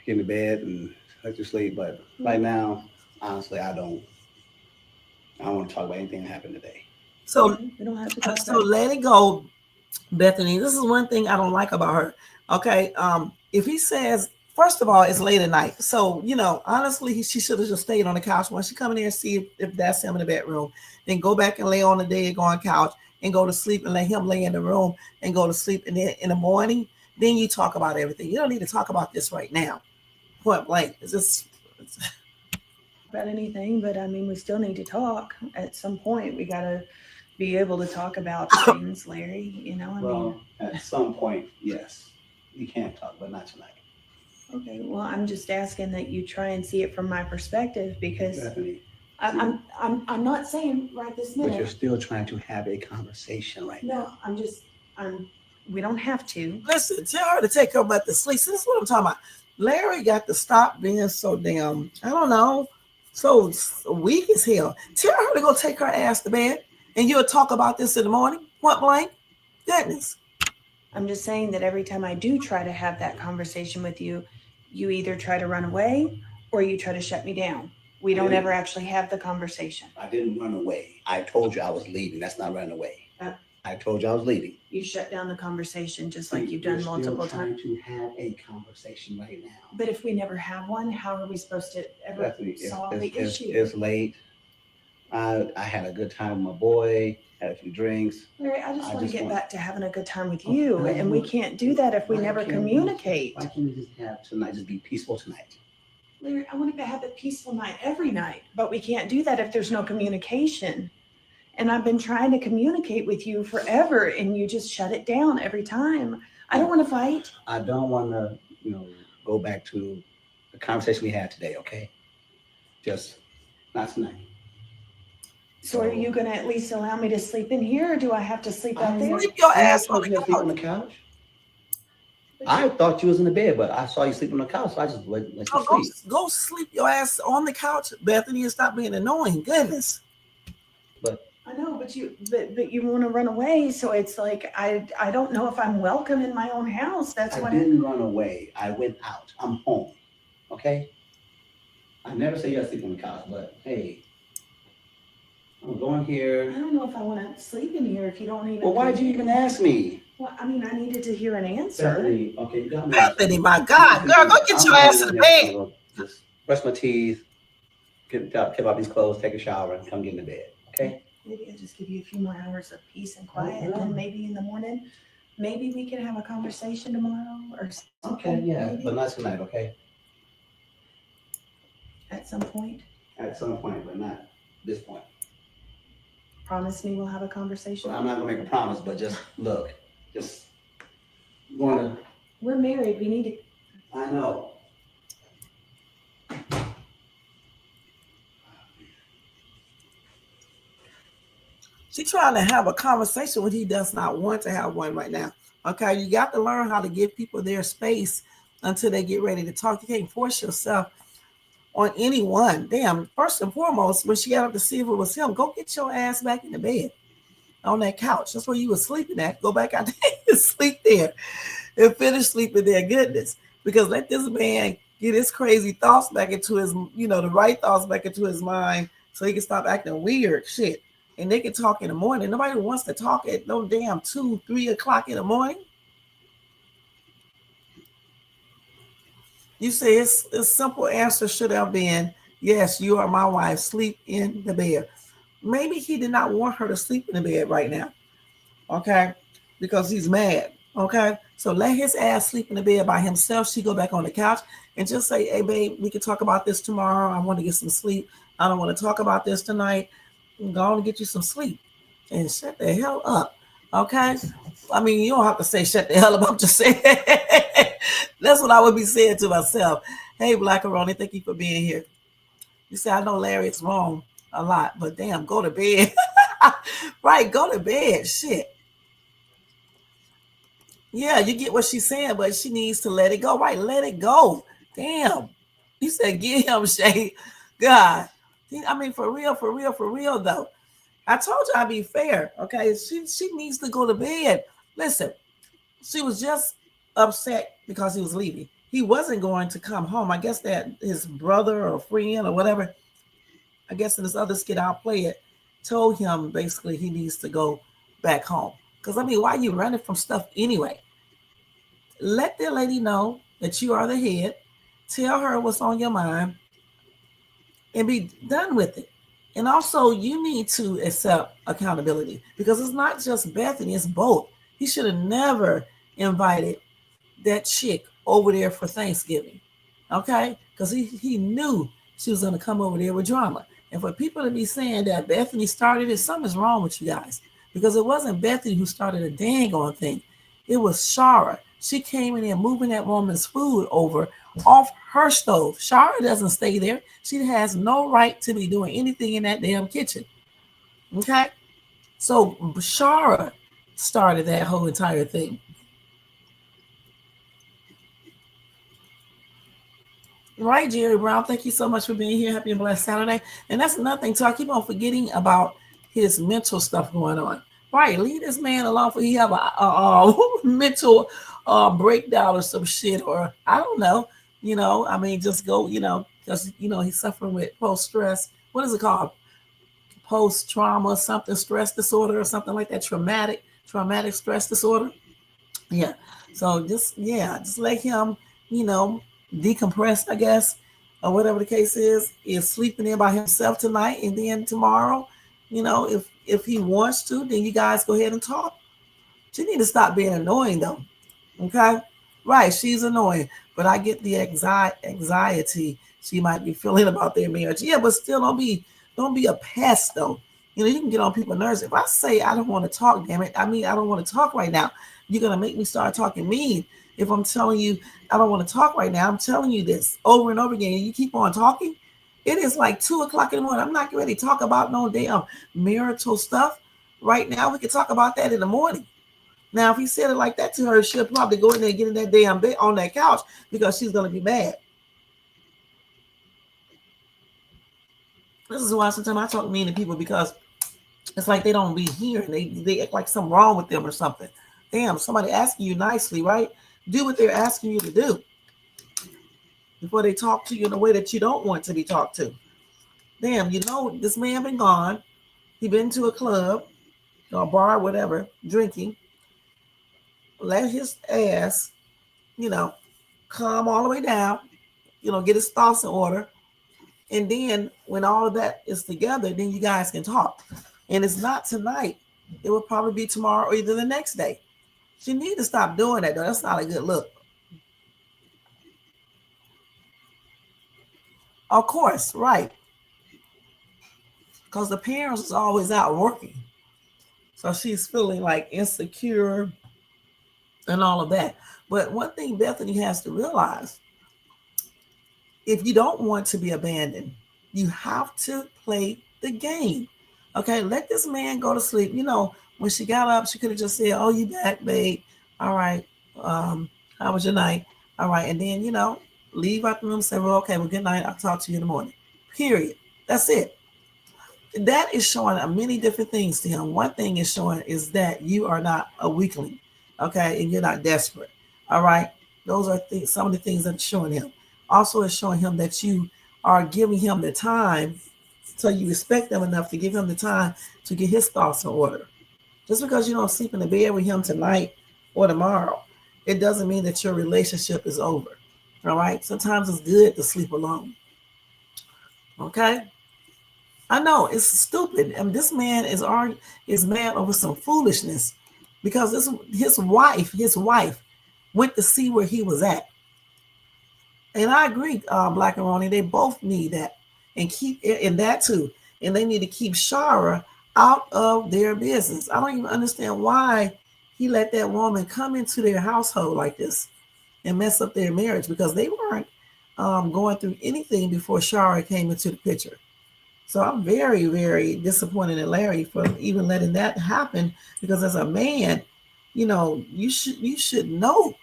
S7: into bed and let you sleep. But right now, honestly, I don't want to talk about anything that happened today.
S5: So
S3: we don't have to talk
S5: so let it go, Bethany. This is one thing I don't like about her. Okay, if he says, first of all, it's late at night, so honestly, she should have just stayed on the couch. When she come in there and see if that's him in the bedroom, then go back and lay on the daggone couch and go to sleep and let him lay in the room and go to sleep. And then in the morning, then you talk about everything. You don't need to talk about this right now. Point blank. It's
S3: about anything, but I mean, we still need to talk at some point. We gotta be able to talk about things, Larry.
S7: Well, at some point, yes, we can talk, but not tonight.
S3: Okay, well, I'm just asking that you try and see it from my perspective, because
S7: Bethany,
S3: I'm not saying right this minute.
S7: but you're still trying to have a conversation right now.
S3: No, we don't have to.
S5: Listen, tell her to take her back to sleep. This is what I'm talking about. Larry got to stop being so damn, I don't know, so weak as hell. Tell her to go take her ass to bed, and you'll talk about this in the morning. Point blank. Goodness.
S3: I'm just saying that every time I do try to have that conversation with you, you either try to run away or you try to shut me down. We don't ever actually have the conversation.
S7: I didn't run away. I told you I was leaving. That's not running away. I told you I was leaving.
S3: You shut down the conversation just like you've done multiple times.
S7: Trying to have a conversation right now.
S3: But if we never have one, how are we supposed to ever solve the issue?
S7: It's late. I had a good time with my boy. Had a few drinks.
S3: Larry, I just want to get back to having a good time with you, and we can't do that if we never communicate.
S7: Why can't we just have tonight? Just be peaceful tonight.
S3: Larry, I want to have a peaceful night every night, but we can't do that if there's no communication. And I've been trying to communicate with you forever, and you just shut it down every time. I don't want to fight.
S7: I don't want to, go back to the conversation we had today, okay? Just not tonight.
S3: So are you gonna at least allow me to sleep in here, or do I have to sleep out there?
S5: Sleep your
S7: I
S5: ass on
S7: thought
S5: the
S7: you had to sleep on
S5: couch.
S7: the couch. I thought you was in the bed, but I saw you sleeping on the couch, so I just let you sleep.
S5: Go sleep your ass on the couch, Bethany, and stop being annoying. Goodness.
S7: But
S3: I know, but you want to run away, so it's like I don't know if I'm welcome in my own house. That's
S7: I
S3: what
S7: didn't run away. I went out. I'm home. Okay? I never say you have to sleep on the couch, but hey, I'm going
S3: I
S7: here.
S3: don't know if I want to sleep in here if you don't even.
S7: Well, why'd you even ask me?
S3: Well, I mean, I needed to hear an answer.
S7: Bethany, okay, you got me.
S5: Bethany, my God, girl, go get your ass to the bed.
S7: Just brush my teeth, take out these clothes, take a shower, and come get in the bed. Okay?
S3: Maybe I'll just give you a few more hours of peace and quiet, and then maybe in the morning, maybe we can have a conversation tomorrow or something.
S7: Okay, yeah,
S3: maybe.
S7: but not tonight, okay?
S3: At some point.
S7: At some point, but not this point.
S3: Promise me we'll have a conversation.
S7: Well, I'm not gonna make a promise, but just look, just wanna.
S3: We're married. We need to.
S7: I know.
S5: She's trying to have a conversation when he does not want to have one right now. Okay, you got to learn how to give people their space until they get ready to talk. You can't force yourself on anyone. Damn, first and foremost, when she got up to see if it was him, go get your ass back in the bed on that couch. That's where you were sleeping at. Go back out there and sleep there and finish sleeping there. Goodness, because let this man get his crazy thoughts back into his, the right thoughts back into his mind so he can stop acting weird shit. And they can talk in the morning. Nobody wants to talk at no damn 2, 3 o'clock in the morning. You say it's simple answer should have been, yes, you are my wife. Sleep in the bed. Maybe he did not want her to sleep in the bed right now. Okay? Because he's mad. Okay? So let his ass sleep in the bed by himself. She go back on the couch and just say, hey, babe, we can talk about this tomorrow. I want to get some sleep. I don't want to talk about this tonight. Go on and get you some sleep and shut the hell up. Okay? I mean, you don't have to say shut the hell up. I'm just saying. That's what I would be saying to myself. Hey, Blackaroni, thank you for being here. You say, I know Larry is wrong a lot, but damn, go to bed. Right, go to bed. Shit. Yeah, you get what she's saying, but she needs to let it go. Right, let it go. Damn. You said, get him, Shay. God. I mean, for real, though. I told you I'd be fair, okay? She needs to go to bed. Listen, she was just upset because he was leaving. He wasn't going to come home. I guess that his brother or friend or whatever, I guess in this other skit, I'll play it, told him basically he needs to go back home. Because, I mean, why are you running from stuff anyway? Let the lady know that you are the head. Tell her what's on your mind. And be done with it. And also, you need to accept accountability because it's not just Bethany, it's both. He should have never invited that chick over there for Thanksgiving, okay? Because he knew she was going to come over there with drama. And for people to be saying that Bethany started it, something's wrong with you guys because it wasn't Bethany who started a dang on thing. It was Shara. She came in there moving that woman's food over off her stove. Shara doesn't stay there. She has no right to be doing anything in that damn kitchen. Okay? So Shara started that whole entire thing. Right, Jerry Brown. Thank you so much for being here. Happy and blessed Saturday. And that's another thing, too. I keep on forgetting about his mental stuff going on. Right, leave this man alone for he have a mental breakdown or some shit, or I don't know. I mean, just go, because, he's suffering with post-stress. What is it called? Post-trauma, something, stress disorder or something like that. Traumatic stress disorder. Yeah. So just let him, decompress, I guess, or whatever the case is sleeping in by himself tonight. And then tomorrow, if he wants to, then you guys go ahead and talk. She need to stop being annoying though. Okay? Right, she's annoying, but I get the anxiety she might be feeling about their marriage. Yeah, but still don't be a pest though. You can get on people's nerves. If I say I don't want to talk, damn it, I mean I don't want to talk right now. You're gonna make me start talking mean. If I'm telling you I don't want to talk right now, I'm telling you this over and over again, and you keep on talking, It is like 2:00 in the morning. I'm not ready to talk about no damn marital stuff right now. We can talk about that in the morning. Now, if he said it like that to her, she'll probably go in there and get in that damn bed on that couch because she's going to be mad. This is why sometimes I talk mean to people because it's like they don't be hearing. They act like something wrong with them or something. Damn, somebody asking you nicely, right? Do what they're asking you to do before they talk to you in a way that you don't want to be talked to. Damn, you know this man been gone. He been to a club or a bar, whatever, drinking. Let his ass, calm all the way down, get his thoughts in order. And then when all of that is together, then you guys can talk. And it's not tonight. It will probably be tomorrow or either the next day. You need to stop doing that, though. That's not a good look. Of course, right. Because the parents is always out working. So she's feeling like insecure and all of that. But one thing Bethany has to realize, if you don't want to be abandoned, you have to play the game. Okay, let this man go to sleep. When she got up, she could have just said, "Oh, you back, babe? All right. How was your night? All right." And then, leave out the room and say, "Well, okay, well, good night. I'll talk to you in the morning." Period. That's it. That is showing many different things to him. One thing is showing is that you are not a weakling, okay, and you're not desperate. All right. Those are some of the things that it's showing him. Also, it's showing him that you are giving him the time, so you respect him enough to give him the time to get his thoughts in order. Just because you don't sleep in the bed with him tonight or tomorrow, it doesn't mean that your relationship is over. All right. Sometimes it's good to sleep alone. Okay. I know it's stupid. I mean, this man is mad over some foolishness because his wife went to see where he was at. And I agree, Black and Ronnie, they both need that and keep in that too. And they need to keep Shara out of their business. I don't even understand why he let that woman come into their household like this and mess up their marriage, because they weren't going through anything before Shara came into the picture. So I'm very, very disappointed in Larry for even letting that happen, because as a man, you should know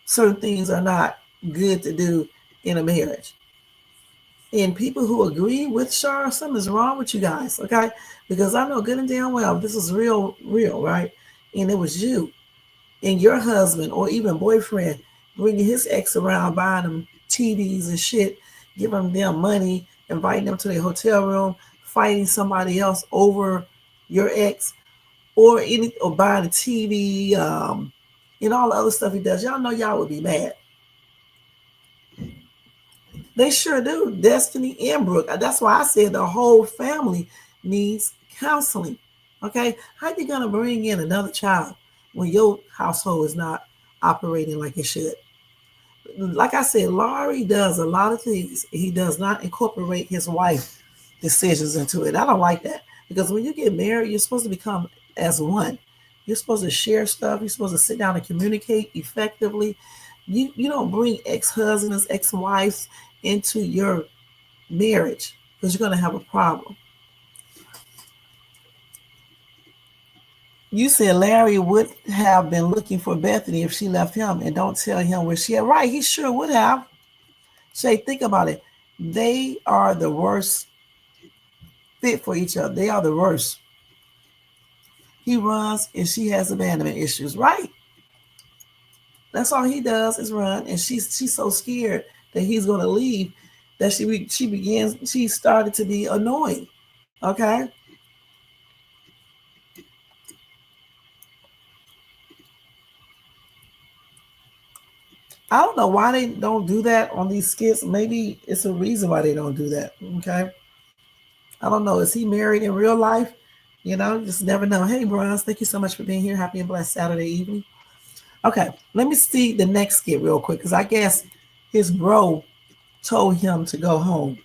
S5: certain things are not good to do in a marriage. And people who agree with Shara, something's wrong with you guys, okay? Because I know good and damn well this is real, right? And it was you and your husband or even boyfriend bringing his ex around, buying them TVs and shit, giving them money, inviting them to their hotel room, fighting somebody else over your ex, or buying a TV, and all the other stuff he does. Y'all know y'all would be mad. They sure do. Destiny and Brooke. That's why I said the whole family needs counseling. Okay, how you gonna bring in another child when your household is not operating like it should? Like I said, Laurie does a lot of things. He does not incorporate his wife's decisions into it. I don't like that, because when you get married, you're supposed to become as one. You're supposed to share stuff. You're supposed to sit down and communicate effectively. You don't bring ex-husbands, ex-wives into your marriage, because you're going to have a problem. You said Larry would have been looking for Bethany if she left him and don't tell him where she at. Right, he sure would have. Shay, think about it. They are the worst fit for each other. They are the worst. He runs and she has abandonment issues, right? That's all he does is run, and she's so scared that he's going to leave that she started to be annoying. Okay. I don't know why they don't do that on these skits. Maybe it's a reason why they don't do that. Okay. I don't know. Is he married in real life? Just never know. Hey, Bronze, thank you so much for being here. Happy and blessed Saturday evening. Okay, let me see the next skit real quick, because I guess his bro told him to go home.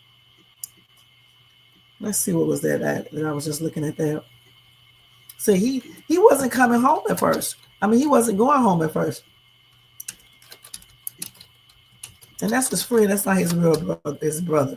S5: Let's see, what was that at? And I was just looking at that. So he wasn't coming home at first. I mean, he wasn't going home at first. And that's his friend. That's not his real brother, his brother.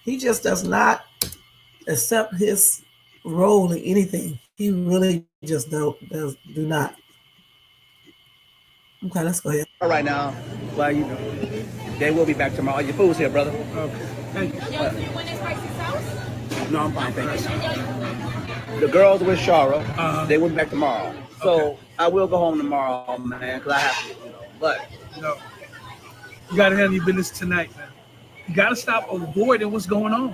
S5: He just does not accept his role in anything. He really just do not. Okay, let's go ahead.
S7: Right now, but you know, they will be back tomorrow. Your food's here, brother.
S8: Okay. Thank you.
S7: No, I'm fine, thank you. The girls with Shara, they will be back tomorrow. So
S8: Okay.
S7: I will go home tomorrow, man, because I have to, you know. But
S8: No. You got to handle your business tonight, man. You got to stop avoiding what's going on.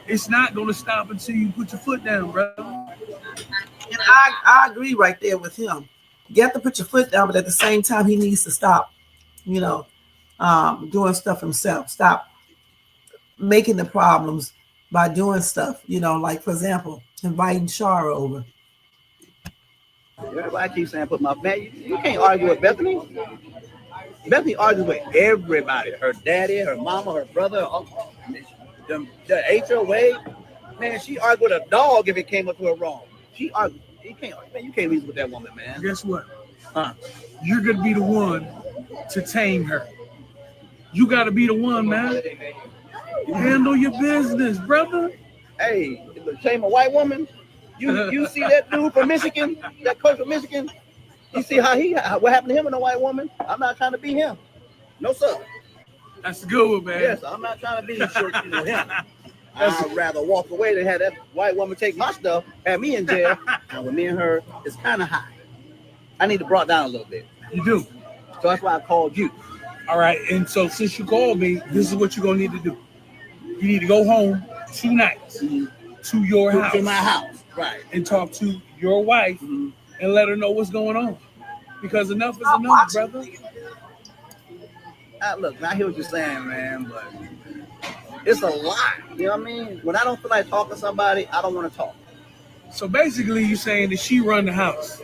S8: It's not going to stop until you put your foot down, bro.
S5: And I agree right there with him. You have to put your foot down, but at the same time, he needs to stop, you know, doing stuff himself. Stop making the problems by doing stuff, you know, like, for example, inviting Shara over.
S7: everybody keeps saying, "Put my man." You can't argue with Bethany. Bethany argues with everybody. Her daddy, her mama, her brother, her uncle. The HOA, man, she argued with a dog if it came up to her wrong. She argued. You can't, man, you can't reason with that woman, man.
S8: Guess what?
S7: Huh?
S8: You're going to be the one to tame her. You got to be the one, man. Handle your business, brother.
S7: Hey, tame a white woman. You see that dude from Michigan, that coach from Michigan? You see what happened to him and a white woman? I'm not trying to be him. No, sir.
S8: That's a good one, man.
S7: Yes, I'm not trying to be him. I'd rather walk away than have that white woman take my stuff, have me in jail. And with me and her, it's kind of high. I need to brought down a little bit.
S8: You do.
S7: So that's why I called you.
S8: All right. And so since you called me, this is what you're going to need to do. You need to go home tonight to your house.
S7: To my house. Right.
S8: And talk to your wife and let her know what's going on. Because enough is enough, brother.
S7: Look, I hear what you're saying, man, but it's a lot. You know what I mean? When I don't feel like talking to somebody, I don't want to talk.
S8: So basically, you're saying that she run the house.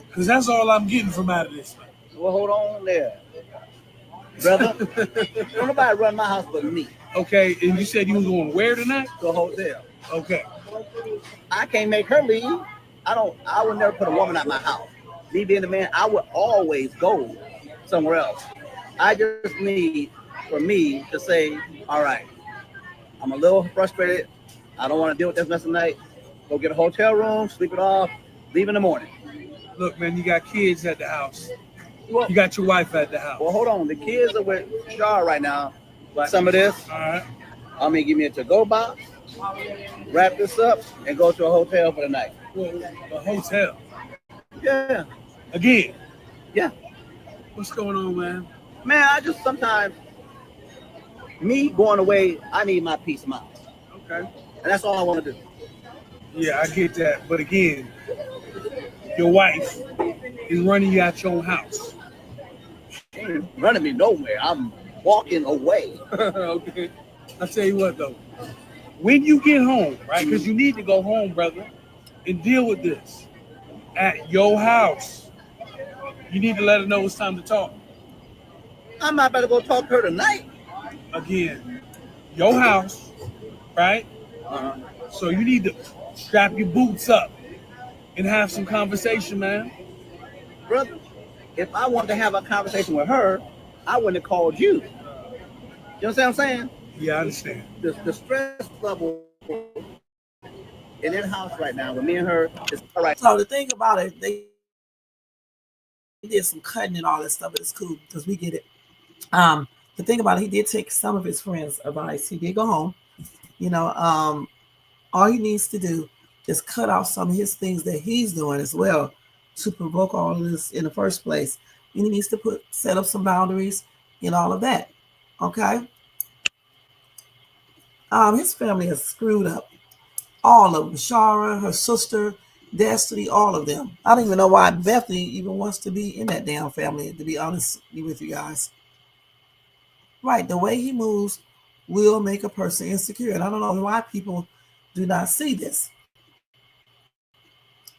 S8: Because that's all I'm getting from out of this.
S7: Well, hold on there. Brother, don't nobody run my house but me.
S8: Okay, and you said you was going where tonight?
S7: To a hotel.
S8: Okay.
S7: I can't make her leave. I would never put a woman out my house. Me being the man, I would always go somewhere else. I just need for me to say, all right, I'm a little frustrated. I don't want to deal with this mess tonight. Go get a hotel room, sleep it off, leave in the morning.
S8: Look, man, you got kids at the house.
S7: Well,
S8: You got your wife at the house.
S7: well, hold on. The kids are with Shar right now. But some of this,
S8: All right.
S7: I'm going to give me a to-go box, wrap this up, and go to a hotel for the night.
S8: Well, a hotel.
S7: Yeah.
S8: Again.
S7: Yeah.
S8: What's going on, man?
S7: Man, I just sometimes, me going away, I need my peace of mind.
S8: Okay.
S7: And that's all I want to do.
S8: Yeah, I get that. But again, your wife is running you out your own house.
S7: She ain't running me nowhere. I'm walking away.
S8: Okay. I'll tell you what, though. When you get home, right, because you need to go home, brother, and deal with this at your house, you need to let her know it's time to talk.
S7: I'm not about to go talk to her tonight.
S8: Again, your house, right? So you need to strap your boots up and have some conversation, man.
S7: Brother, if I wanted to have a conversation with her, I wouldn't have called you. You understand what I'm saying?
S8: Yeah, I understand.
S7: The stress level in that house right now with me and her is all right.
S5: So the thing about it, they did some cutting and all that stuff, but it's cool because we get it. The thing about it, he did take some of his friends' advice. He did go home. You know, all he needs to do is cut off some of his things that he's doing as well to provoke all of this in the first place. And he needs to set up some boundaries and all of that. Okay. His family is screwed up. All of them. Shara, her sister, Destiny, all of them. I don't even know why Bethany even wants to be in that damn family, to be honest with you guys. Right, the way he moves will make a person insecure. And I don't know why people do not see this.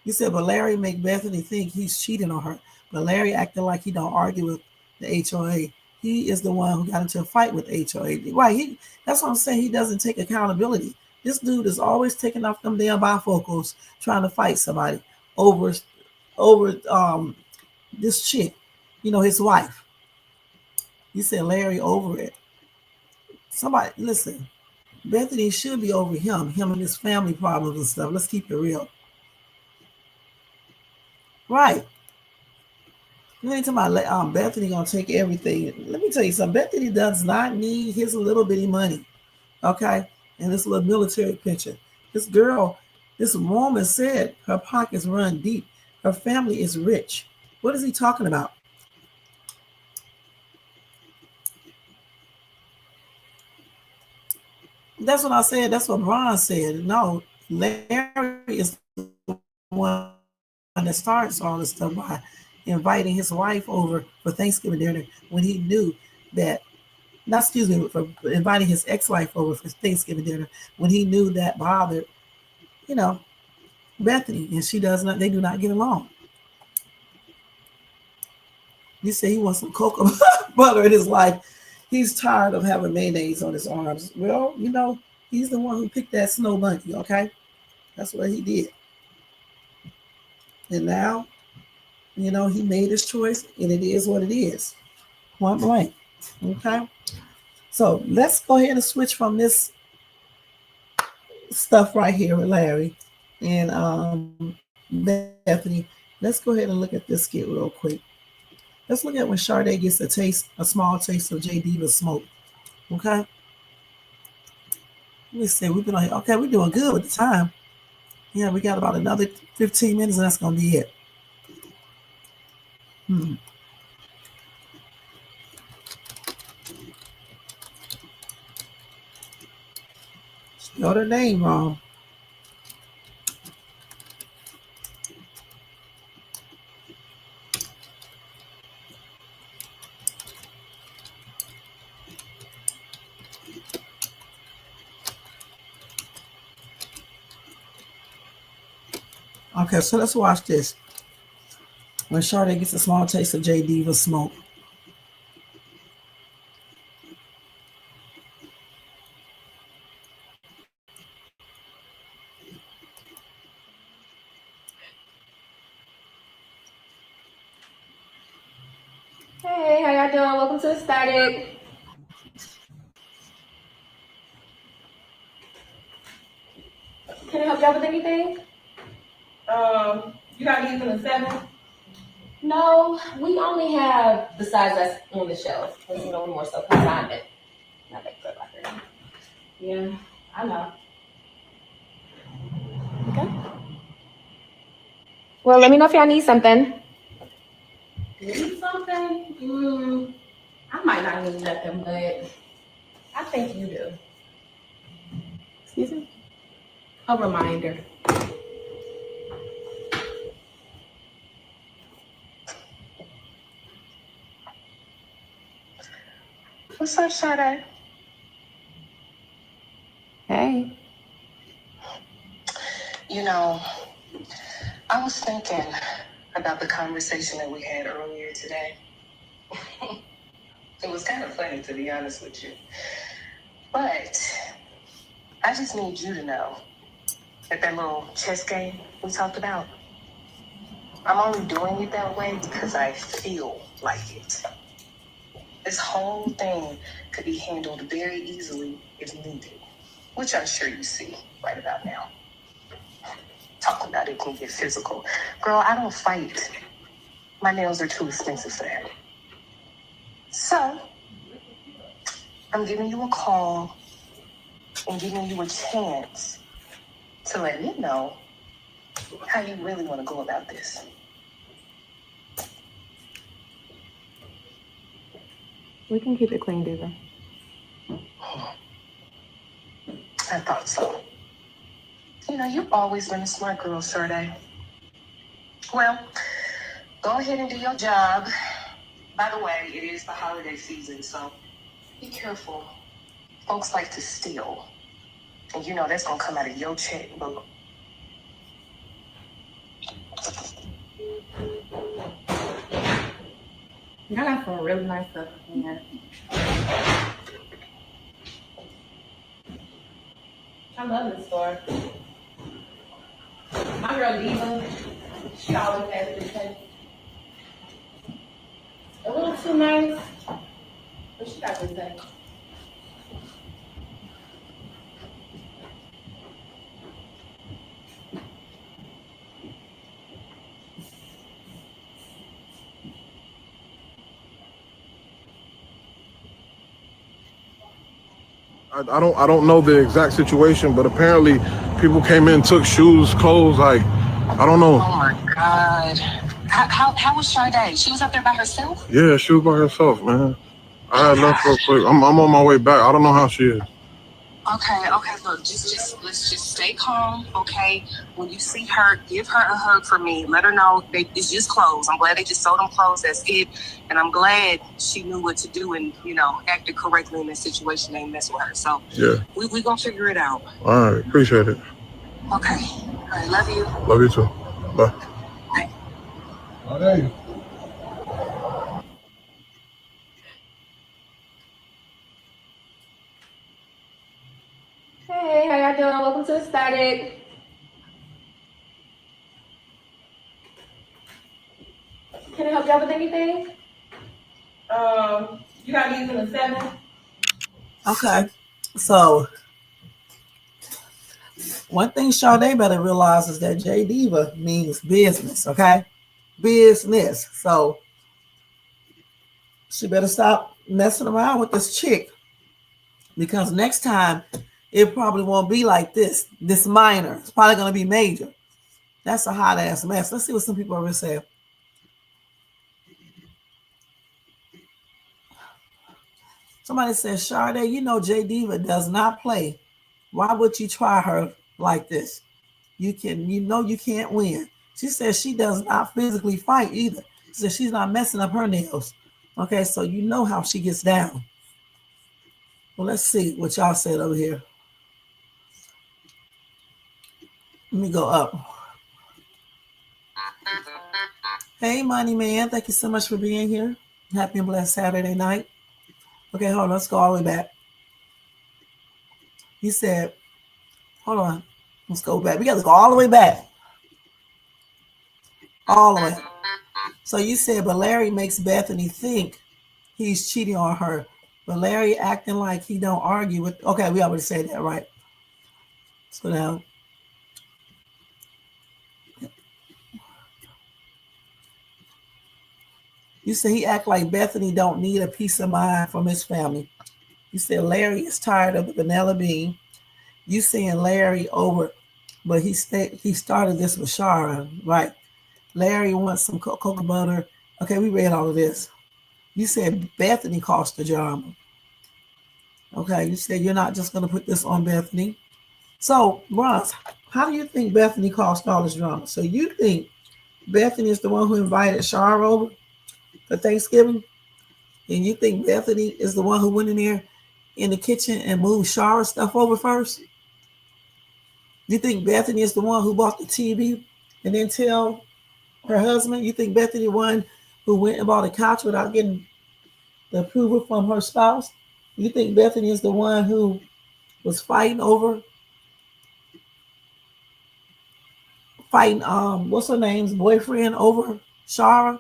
S5: You said, but Larry make Bethany think he's cheating on her. But Larry acting like he don't argue with the HOA. He is the one who got into a fight with HOA. Right, that's what I'm saying. He doesn't take accountability. This dude is always taking off them damn bifocals trying to fight somebody over this chick, you know, his wife. You said Larry over it. Somebody, listen, Bethany should be over him and his family problems and stuff. Let's keep it real. Right. You ain't talking about Bethany gonna take everything. Let me tell you something. Bethany does not need his little bitty money. Okay? And this little military pension. This girl, this woman said her pockets run deep. Her family is rich. What is he talking about? That's what I said. That's what Ron said. No, Larry is the one that starts all this stuff by inviting his wife over for Thanksgiving dinner when he knew that, not excuse me, for inviting his ex-wife over for Thanksgiving dinner when he knew that bothered, Bethany, and she does not, they do not get along. You say he wants some cocoa butter in his life. He's tired of having mayonnaise on his arms. Well, he's the one who picked that snow bunny, okay? That's what he did. And now, he made his choice, and it is what it is. Point blank. Okay? So let's go ahead and switch from this stuff right here with Larry and Bethany. Let's go ahead and look at this skit real quick. Let's look at when Sade gets a small taste of J Diva's smoke. Okay? Let me see. We've been on here. Okay, we're doing good with the time. Yeah, we got about another 15 minutes, and that's going to be it. Spelled her name wrong. Okay, so let's watch this. When Sade gets a small taste of J Diva's smoke.
S6: Hey, how y'all doing? Welcome to the Static. Can I help y'all with anything?
S10: You got anything in 7?
S6: No, we only have, besides us on the shelf, because more stuff consignment. Not that good locker.
S10: Yeah, I know.
S6: Okay. Well, let me know if y'all need something.
S10: Need something? I might not need nothing, but I think you do.
S6: Excuse me?
S10: A reminder.
S11: What's up, Sade?
S6: Hey.
S11: I was thinking about the conversation that we had earlier today. It was kind of funny, to be honest with you. But I just need you to know that little chess game we talked about, I'm only doing it that way because I feel like it. This whole thing could be handled very easily if needed, which I'm sure you see right about now. Talking about it can get physical. Girl, I don't fight. My nails are too expensive for that. So, I'm giving you a call and giving you a chance to let me know how you really want to go about this.
S6: We can keep it clean, Diva.
S11: I thought so. You've always been a smart girl, Sade. Well, go ahead and do your job. By the way, it is the holiday season, so be careful. Folks like to steal. And that's going to come out of your checkbook.
S10: I got some really nice stuff in here. I love this store. My girl Diva, she always has this taste. A little too nice, but she got this taste.
S12: I don't know the exact situation, but apparently people came in, took shoes, clothes, like, I don't know.
S11: Oh my God. How was Sade? She was up there by herself?
S12: Yeah, she was by herself, man. I had left real quick. I'm on my way back. I don't know how she is.
S11: Okay, look, just let's just stay calm, okay? When you see her, give her a hug for me. Let her know it's just clothes. I'm glad they just sold them clothes, that's it. And I'm glad she knew what to do and, acted correctly in this situation. They mess with her. So
S12: yeah,
S11: we gonna figure it out.
S12: All right, appreciate it.
S11: Okay. All right, love you.
S12: Love you too. Bye.
S11: Bye.
S12: Oh, there you.
S6: Hey, how y'all doing? Welcome to Static. Can I help y'all with anything?
S10: You got these in the 7?
S5: Okay. So one thing Sade better realize is that J Diva means business, okay? Business. So she better stop messing around with this chick, because next time it probably won't be like this. This minor. It's probably gonna be major. That's a hot ass mess. Let's see what some people are saying. Somebody says, Sade, you know J Diva does not play. Why would you try her like this? You can't win. She says she does not physically fight either. She says she's not messing up her nails. Okay, so you know how she gets down. Well, let's see what y'all said over here. Let me go up. Hey, Money Man, thank you so much for being here. Happy and blessed Saturday night. Okay, hold on, let's go all the way back. He said, hold on, let's go back. We got to go all the way back. All the way. So you said, but Larry makes Bethany think he's cheating on her. But Larry acting like he don't argue with. Okay, we already said that, right? So now, you said he act like Bethany don't need a peace of mind from his family. You said Larry is tired of the vanilla bean. You saying Larry over, but he started this with Shara, right? Larry wants some cocoa butter. Okay, we read all of this. You said Bethany caused the drama. Okay, you said you're not just going to put this on Bethany. So, Ross, how do you think Bethany caused all this drama? So you think Bethany is the one who invited Shara over for Thanksgiving? And you think Bethany is the one who went in there in the kitchen and moved Shara's stuff over first? You think Bethany is the one who bought the TV and then tell her husband? You think Bethany the one who went and bought a couch without getting the approval from her spouse? You think Bethany is the one who was fighting what's her name's boyfriend over Shara?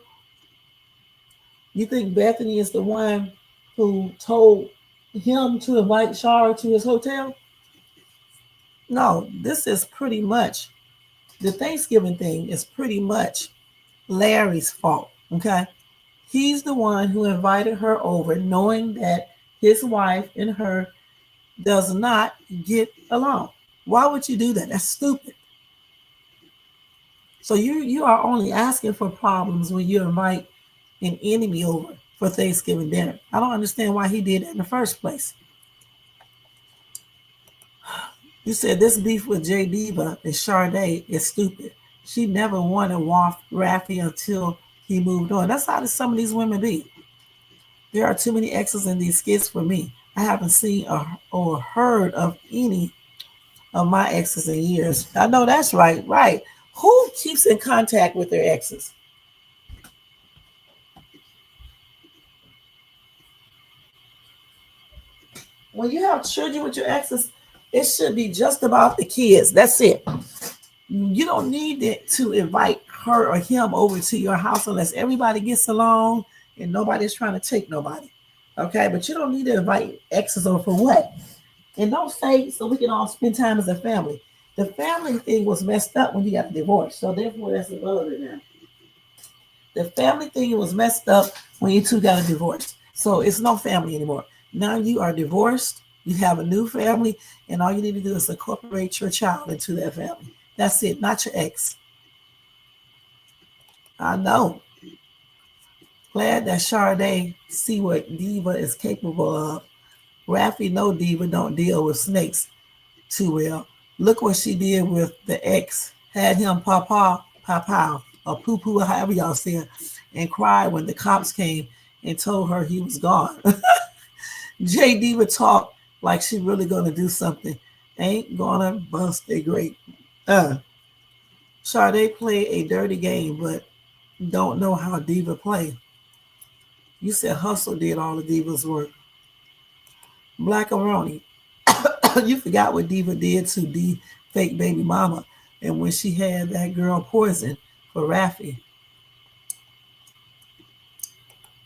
S5: You think Bethany is the one who told him to invite Shara to his hotel? No, this is pretty much, the Thanksgiving thing is pretty much Larry's fault, okay? He's the one who invited her over knowing that his wife and her does not get along. Why would you do that? That's stupid. So you are only asking for problems when you invite an enemy over for Thanksgiving dinner. I don't understand why he did that in the first place. You said this beef with J Diva and Sade is stupid. She never wanted Rafi until he moved on. That's how some of these women be. There are too many exes in these skits for me. I haven't seen or heard of any of my exes in years. I know that's right. Right. Who keeps in contact with their exes? When you have children with your exes, it should be just about the kids. That's it. You don't need to invite her or him over to your house unless everybody gets along and nobody's trying to take nobody. Okay, but you don't need to invite exes over for what? And don't say so we can all spend time as a family. The family thing was messed up when you got divorced. So therefore that's irrelevant now. The family thing was messed up when you two got a divorce. So it's no family anymore. Now you are divorced, You have a new family, and all you need to do is incorporate your child into that family. That's it, not your ex. I know. Glad that Sade see what Diva is capable of. Raffy know Diva don't deal with snakes too well. Look what she did with the ex. Had him papa, or poo poo, however y'all say it, and cried when the cops came and told her he was gone. J Diva talk like she really gonna do something. Ain't gonna bust a grape. Sade play a dirty game, but don't know how Diva play. You said Hustle did all the Diva's work. Black Aroni, you forgot what Diva did to the fake baby mama, and when she had that girl poison for Raffy.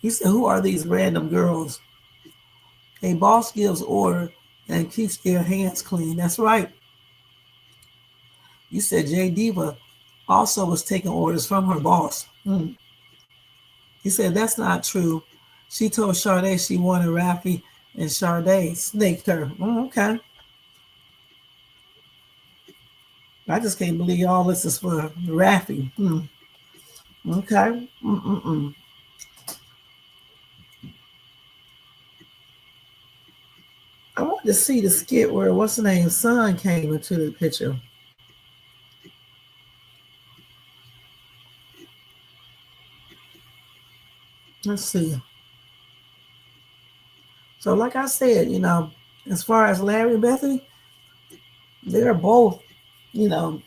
S5: You said, who are these random girls? A boss gives order and keeps their hands clean. That's right. You said J Diva also was taking orders from her boss. He said that's not true. She told Sade she wanted Raffy, and Sade snaked her. Okay. I just can't believe all this is for Raffy. Okay. I want to see the skit where what's the name son came into the picture. Let's see. So, like I said, as far as Larry and Bethany, they're both, you know,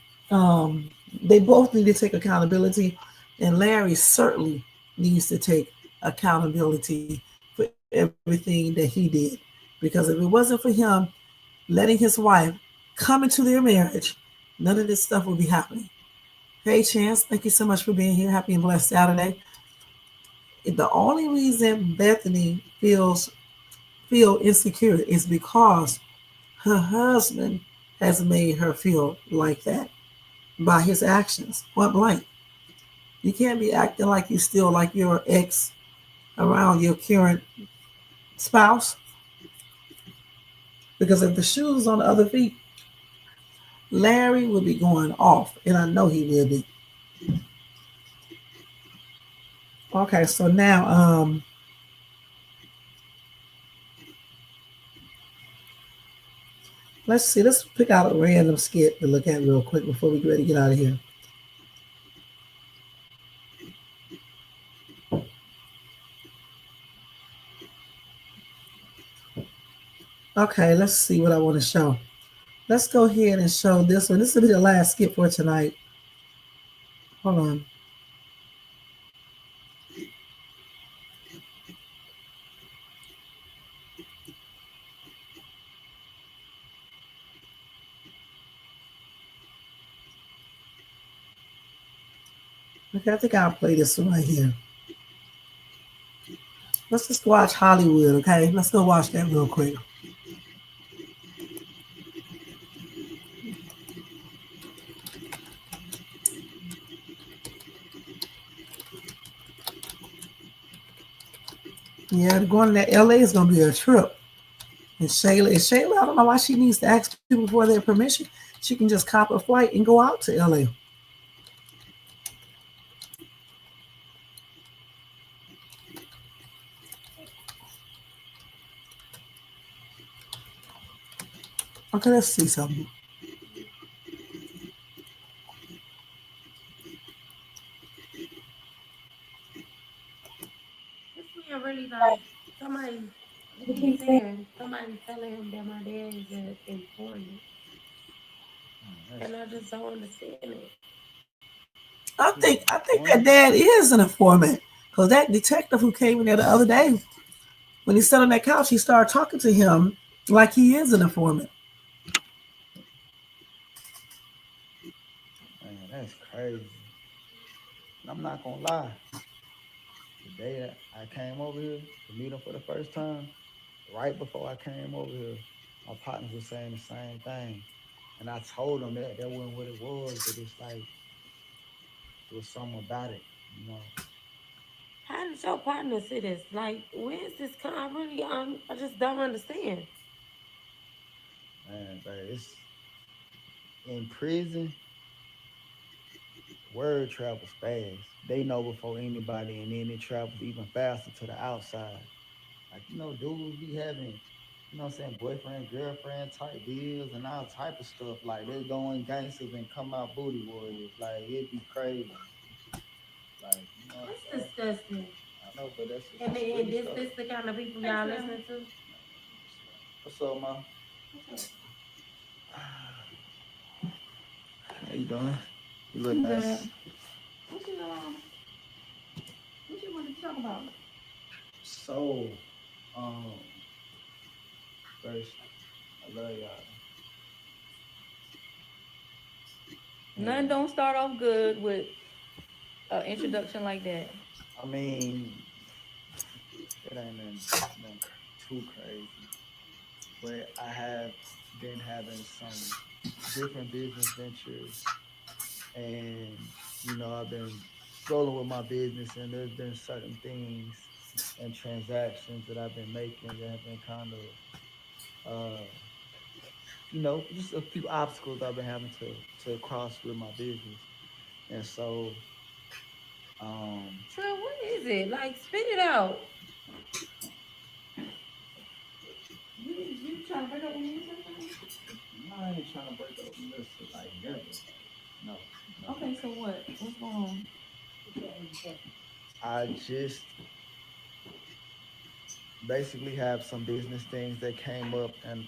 S5: they both need to take accountability, and Larry certainly needs to take accountability for everything that he did. Because if it wasn't for him letting his wife come into their marriage, none of this stuff would be happening. Hey, Chance, thank you so much for being here. Happy and blessed Saturday. The only reason Bethany feel insecure is because her husband has made her feel like that by his actions. Point blank. You can't be acting like you still like your ex around your current spouse. Because if the shoe's on the other feet, Larry will be going off, and I know he will be. Okay, so now let's see. Let's pick out a random skit to look at real quick before we get ready to get out of here. Okay, let's see what I want to show. Let's go ahead and show this one. This will be the last skit for tonight. Hold on. Okay, I think I'll play this one right here. Let's just watch Hollywood, okay? Let's go watch that real quick. Yeah, going to that LA is going to be a trip. And Shayla, I don't know why she needs to ask people for their permission. She can just cop a flight and go out to LA. Okay, let's see something.
S10: This man really like somebody. He keeps saying somebody telling him that my dad is an informant, and I just don't understand it.
S5: I think that dad is an informant. Because that detective who came in there the other day, when he sat on that couch, he started talking to him like he is an informant.
S13: Man, that's crazy. And I'm not gonna lie. The day that I came over here to meet him for the first time, right before I came over here, my partners were saying the same thing. And I told them that wasn't what it was, but it's like there was something about it, you know.
S10: How did your partner see this? Like, where is this? I really, I just don't understand.
S13: Man, but it's in prison. Word travels fast. They know before anybody, and then it travels even faster to the outside. Like, dudes be having, what I'm saying, boyfriend, girlfriend type deals and all type of stuff. Like, they going gangsters and come out booty warriors. Like, it'd be crazy. Like, what I'm
S10: That's disgusting.
S13: I know, but that's just
S10: And then this the kind of people y'all listening to?
S13: What's up, ma? How you doing? You look nice.
S10: What you want to talk about?
S13: So, first, I love y'all.
S14: None don't start off good with an introduction like that.
S13: I mean, it ain't nothing too crazy, but I have been having some different business ventures, and I've been rolling with my business, and there's been certain things and transactions that I've been making that have been kind of just a few obstacles I've been having to cross with my business. And so
S14: Trey, what is it? Like, spit it out. You trying to break up with me or something?
S13: I ain't trying to break up Melissa, like, never. No.
S14: Okay, so what? What's going on?
S13: I just basically have some business things that came up, and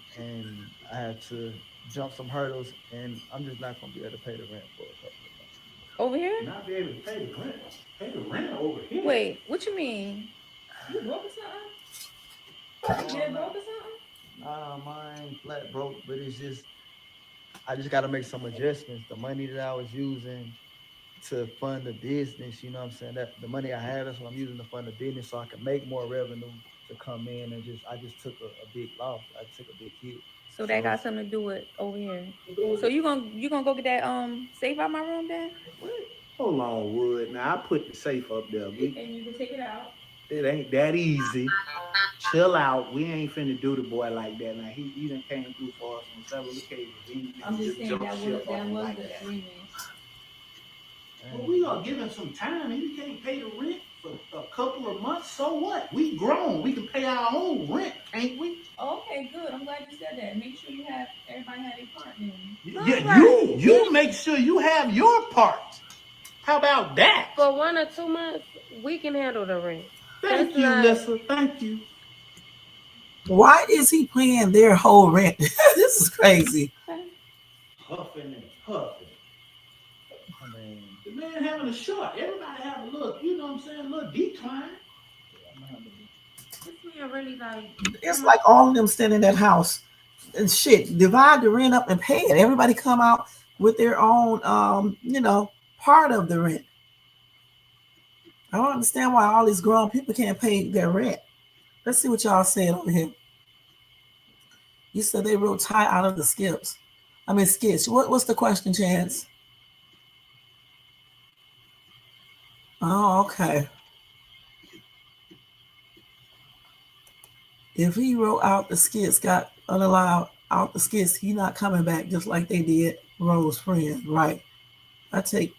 S13: I had to jump some hurdles, and I'm just not gonna be able to pay the rent for a couple of months.
S14: Over here?
S15: Not be able to pay the rent. Pay the rent over here.
S14: Wait, what you mean?
S10: You broke or something? You broke or something?
S13: Nah, mine flat broke, but it's just I just gotta make some adjustments. The money that I was using to fund the business, you know what I'm saying? That the money I had, that's what I'm using to fund the business so I can make more revenue to come in, and I just took a big loss. I took a big hit.
S14: So that got something to do with over here. So you gonna go get that safe out my room then?
S15: What? Hold on, Wood. Now I put the safe up there.
S10: And you can take it out.
S15: It ain't that easy. Chill out. We ain't finna do the boy like that. Now he done came through for us on several occasions.
S10: I'm just saying that was the agreement.
S15: Well, we gonna give him some time, and he can't pay the rent for a couple of months. So what? We grown. We can pay our own rent, can't we?
S10: Okay, good. I'm glad you said that. Make sure everybody have their part then.
S15: Yeah, you make sure you have your part. How about that?
S10: For 1 or 2 months, we can handle the rent.
S15: Thank you, Lissa. Thank you.
S5: Why is he paying their whole rent? This is crazy.
S15: Huffing and puffing. I mean, the man having a short. Everybody have a little, you know what I'm saying, a little decline.
S10: This man really like.
S5: It's like all of them standing in that house and shit. Divide the rent up and pay it. Everybody come out with their own, part of the rent. I don't understand why all these grown people can't pay their rent. Let's see what y'all saying over here. You said they wrote tie out of the skits. What's the question, Chance? Oh, okay. If he wrote out the skits, got unallowed out the skits, he not coming back just like they did Rose friend, right? I take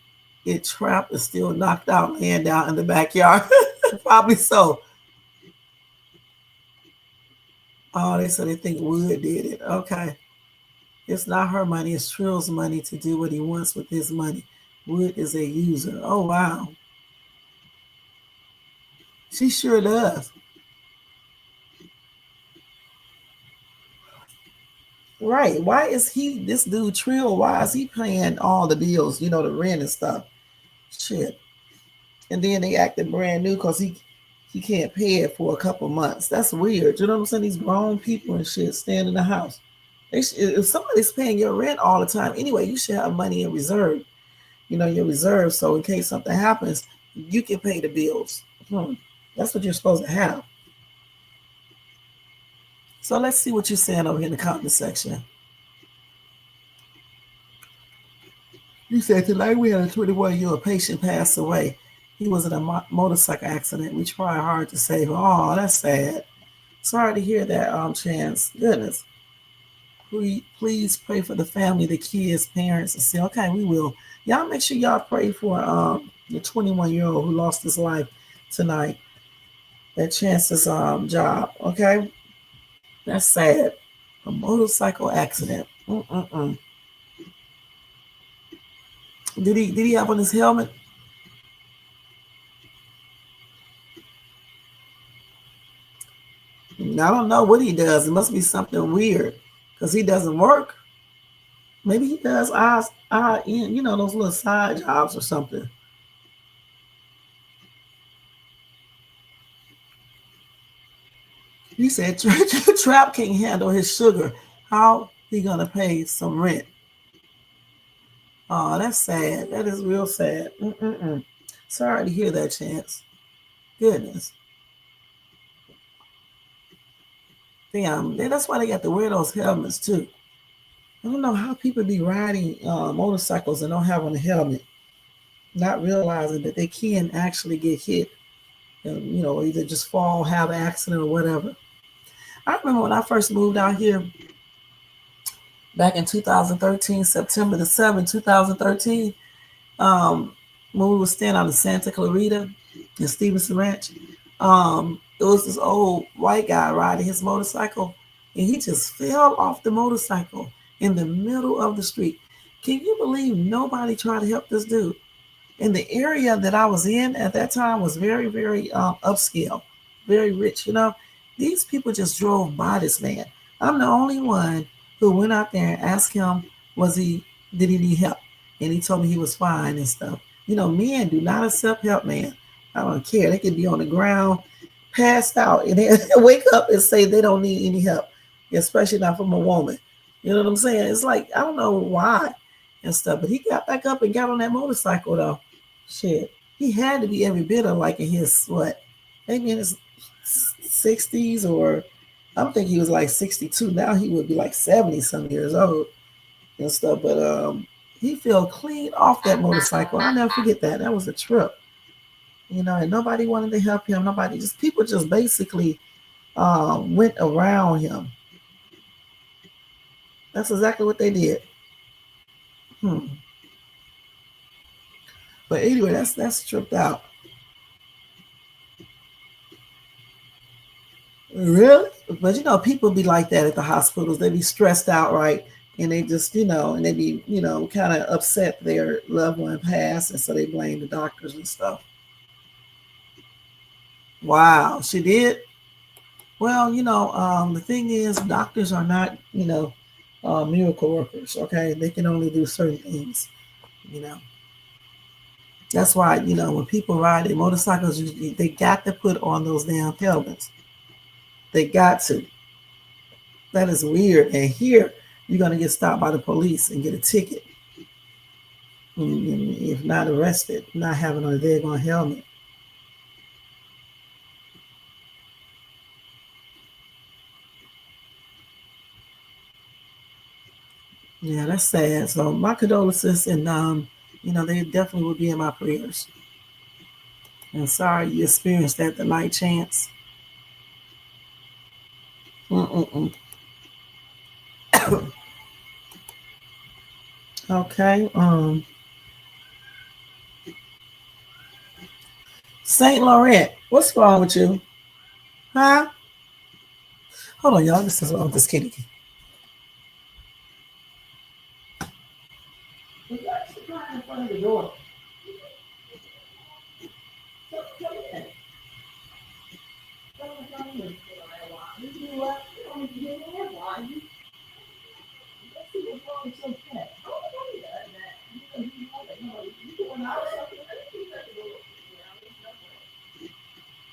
S5: it trapped is still knocked out, laying down in the backyard. Probably so. Oh, they said they think Wood did it. Okay. It's not her money. It's Trill's money to do what he wants with his money. Wood is a user. Oh, wow. She sure does. Right. Why is this dude Trill, why is he paying all the bills, the rent and stuff? Shit. And then they acting brand new because he can't pay it for a couple months. That's weird. You know what I'm saying? These grown people and shit staying in the house. If somebody's paying your rent all the time, anyway, you should have money in reserve. Your reserve, so in case something happens, you can pay the bills. That's what you're supposed to have. So let's see what you're saying over here in the comment section. You said tonight we had a 21-year-old patient pass away. He was in a motorcycle accident. We tried hard to save him. Oh, that's sad. Sorry to hear that, Chance. Goodness. Please pray for the family, the kids, parents, and say, okay, we will. Y'all make sure y'all pray for the 21-year-old who lost his life tonight at Chance's job. Okay, that's sad. A motorcycle accident. Did he have on his helmet? I don't know what he does. It must be something weird because he doesn't work. Maybe he does you know, those little side jobs or something. He said Trap can't handle his sugar. How he gonna pay some rent? Oh, that's sad. That is real sad. Sorry to hear that, Chance. Goodness. Damn, that's why they got to wear those helmets too. I don't know how people be riding motorcycles and don't have on a helmet, not realizing that they can actually get hit, and, you know, either just fall, have an accident, or whatever. I remember when I first moved out here back in 2013, September the 7th, 2013, when we were staying on the Santa Clarita in Stevenson Ranch. There was this old white guy riding his motorcycle, and he just fell off the motorcycle in the middle of the street. Can you believe nobody tried to help this dude? And the area that I was in at that time was very, very upscale, very rich. You know, these people just drove by this man. I'm the only one who went out there and asked him, did he need help? And he told me he was fine and stuff. You know, men do not accept help, man. I don't care. They could be on the ground, passed out, and they wake up and say they don't need any help, especially not from a woman. You know what I'm saying? It's like, I don't know why and stuff, but he got back up and got on that motorcycle though. Shit. He had to be every bit of like in his, maybe in his 60s, or I'm thinking he was like 62. Now he would be like 70 some years old and stuff. But he fell clean off that motorcycle. I'll never forget that. That was a trip. You know, and nobody wanted to help him. People just basically went around him. That's exactly what they did. But anyway, that's tripped out. Really? But you know, people be like that at the hospitals. They be stressed out, right? And they just, you know, and they be, you know, kind of upset their loved one passed, and so they blame the doctors and stuff. Wow, she did? Well, you know, the thing is, doctors are not, you know, miracle workers, okay? They can only do certain things, you know. That's why, you know, when people ride their motorcycles, they got to put on those damn helmets. They got to. That is weird. And here, you're going to get stopped by the police and get a ticket. If not arrested, not having on a daggone helmet. Yeah, that's sad. So my condolences, and you know, they definitely will be in my prayers. And sorry you experienced that tonight, Chance. Okay. St. Laurent, what's wrong with you? Huh? Hold on, y'all. This is wrong with this kitty. He's actually right in front of the door. Come in. Come in. You know what? You don't even get in why you. Let's see what's wrong with your cat. Oh, don't that. You doing out something?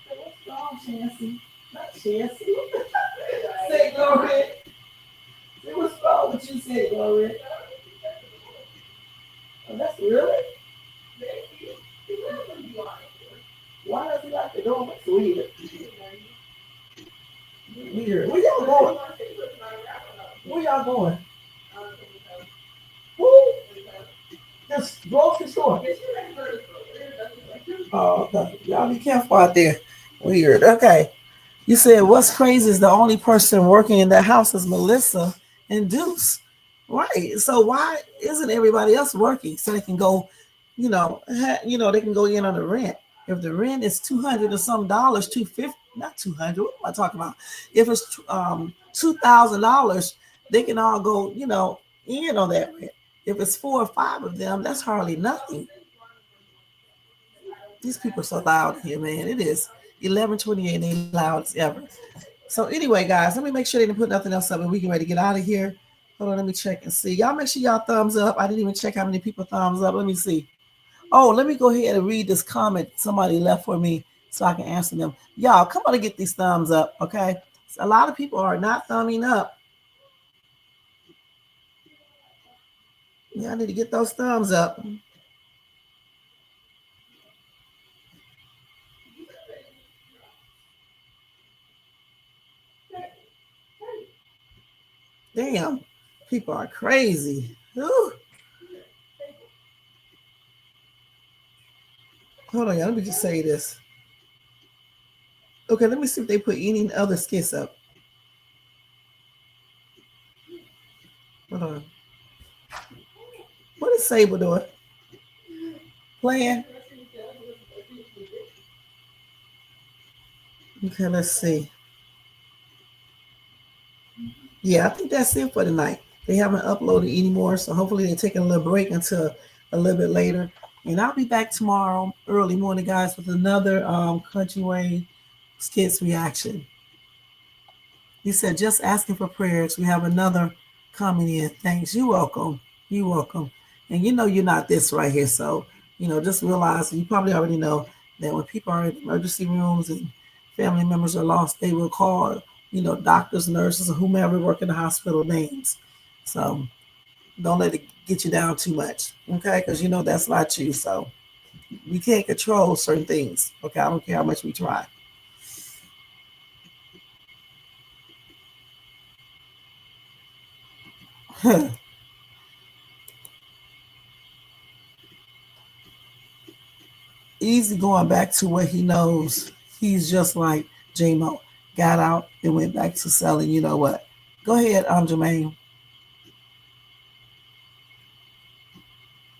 S5: So what's wrong, Chancy? Not Chancy. Say, Laurent. Say, what's wrong with you, say, Laurent? Oh, that's really? Why does he like the door? That's weird. Weird. Where y'all going? Where y'all going? Who? Just grocery store. Oh, okay. Y'all be careful out there. Weird. Okay. You said what's crazy is the only person working in that house is Melissa, and deuce. Right. So why isn't everybody else working so they can go, they can go in on the rent? If the rent is $200 or some dollars, $250, not 200. What am I talking about? If it's $2,000, they can all go, in on that rent. If it's 4 or 5 of them, that's hardly nothing. These people are so loud here, man. It is 11:28 and they loud as ever. So anyway, guys, let me make sure they didn't put nothing else up and we get ready to get out of here. Hold on, let me check and see. Y'all make sure y'all thumbs up. I didn't even check how many people thumbs up. Let me see. Oh, let me go ahead and read this comment somebody left for me so I can answer them. Y'all, come on and get these thumbs up, okay? So a lot of people are not thumbing up. Y'all need to get those thumbs up. Damn, people are crazy. Ooh. Hold on, y'all. Let me just say this. Okay, let me see if they put any other skits up. Hold on. What is Sable doing? Playing? Okay, let's see. Yeah, I think that's it for tonight. They haven't uploaded anymore, so hopefully they're taking a little break until a little bit later. And I'll be back tomorrow early morning, guys, with another Country Wayne Skits reaction. He said, just asking for prayers. We have another coming in. Thanks. You're welcome. You're welcome. And you're not this right here. So, just realize, you probably already know that when people are in emergency rooms and family members are lost, they will call, doctors, nurses, or whomever work in the hospital names. So don't let it get you down too much. Okay. Because that's not you. So we can't control certain things. Okay. I don't care how much we try. Easy going back to what he knows. He's just like J-Mo. Got out and went back to selling. You know what? Go ahead, Jermaine.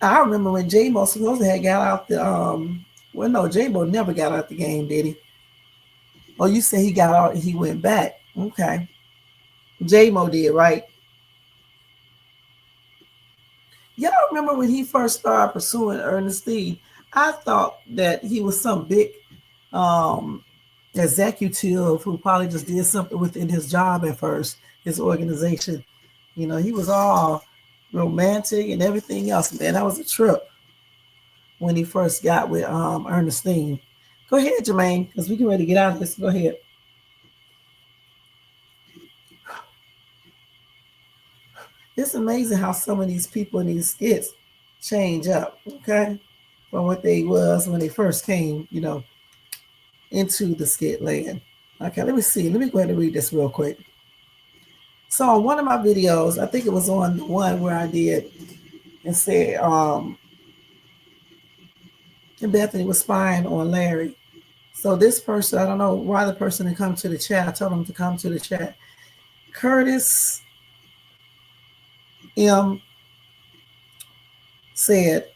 S5: I remember when J-Mo supposedly had got out the J-Mo never got out the game, did he? Oh, you say he got out and he went back. Okay. J-Mo did, right? Y'all remember when he first started pursuing Ernestine? I thought that he was some big executive who probably just did something within his job at first, his organization. He was all romantic and everything else. Man, that was a trip when he first got with Ernestine. Go ahead, Jermaine, because we can ready to get out of this. Go ahead. It's amazing how some of these people in these skits change up, okay, from what they was when they first came, into the skit land. Okay, let me see. Let me go ahead and read this real quick. So on one of my videos, I think it was on the one where I did and said, and Bethany was spying on Larry. So this person, I don't know why the person didn't come to the chat. I told him to come to the chat. Curtis M said,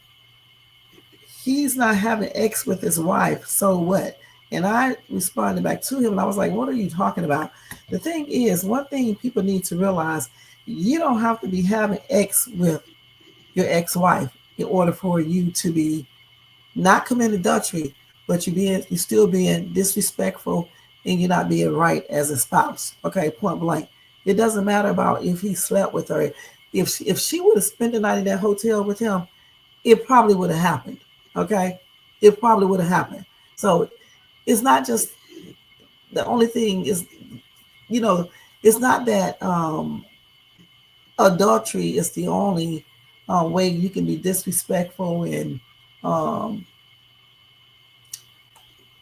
S5: he's not having X with his wife, so what? And I responded back to him and I was like, what are you talking about? The thing is, one thing people need to realize, you don't have to be having X with your ex-wife in order for you to be not committing adultery, but you're still being disrespectful and you're not being right as a spouse. Okay, point blank. It doesn't matter about if he slept with her. If she would have spent the night in that hotel with him, it probably would have happened. Okay, it probably would have happened. So it's not just, the only thing is, it's not that adultery is the only way you can be disrespectful and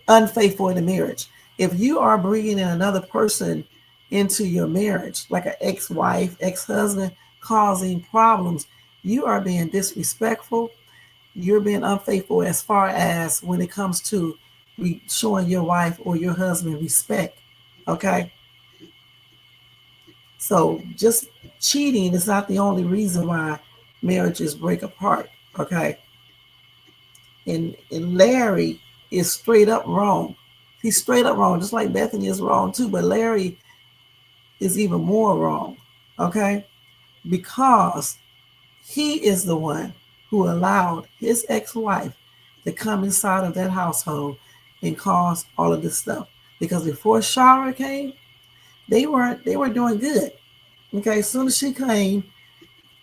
S5: unfaithful in a marriage. If you are bringing in another person into your marriage, like an ex-wife, ex-husband, causing problems, you are being disrespectful. You're being unfaithful as far as when it comes to showing your wife or your husband respect. Okay. So just cheating is not the only reason why marriages break apart. Okay. And Larry is straight up wrong. He's straight up wrong, just like Bethany is wrong too, but Larry is even more wrong. Okay. Because he is the one who allowed his ex-wife to come inside of that household and cause all of this stuff. Because before Shara came, they were doing good. Okay, as soon as she came,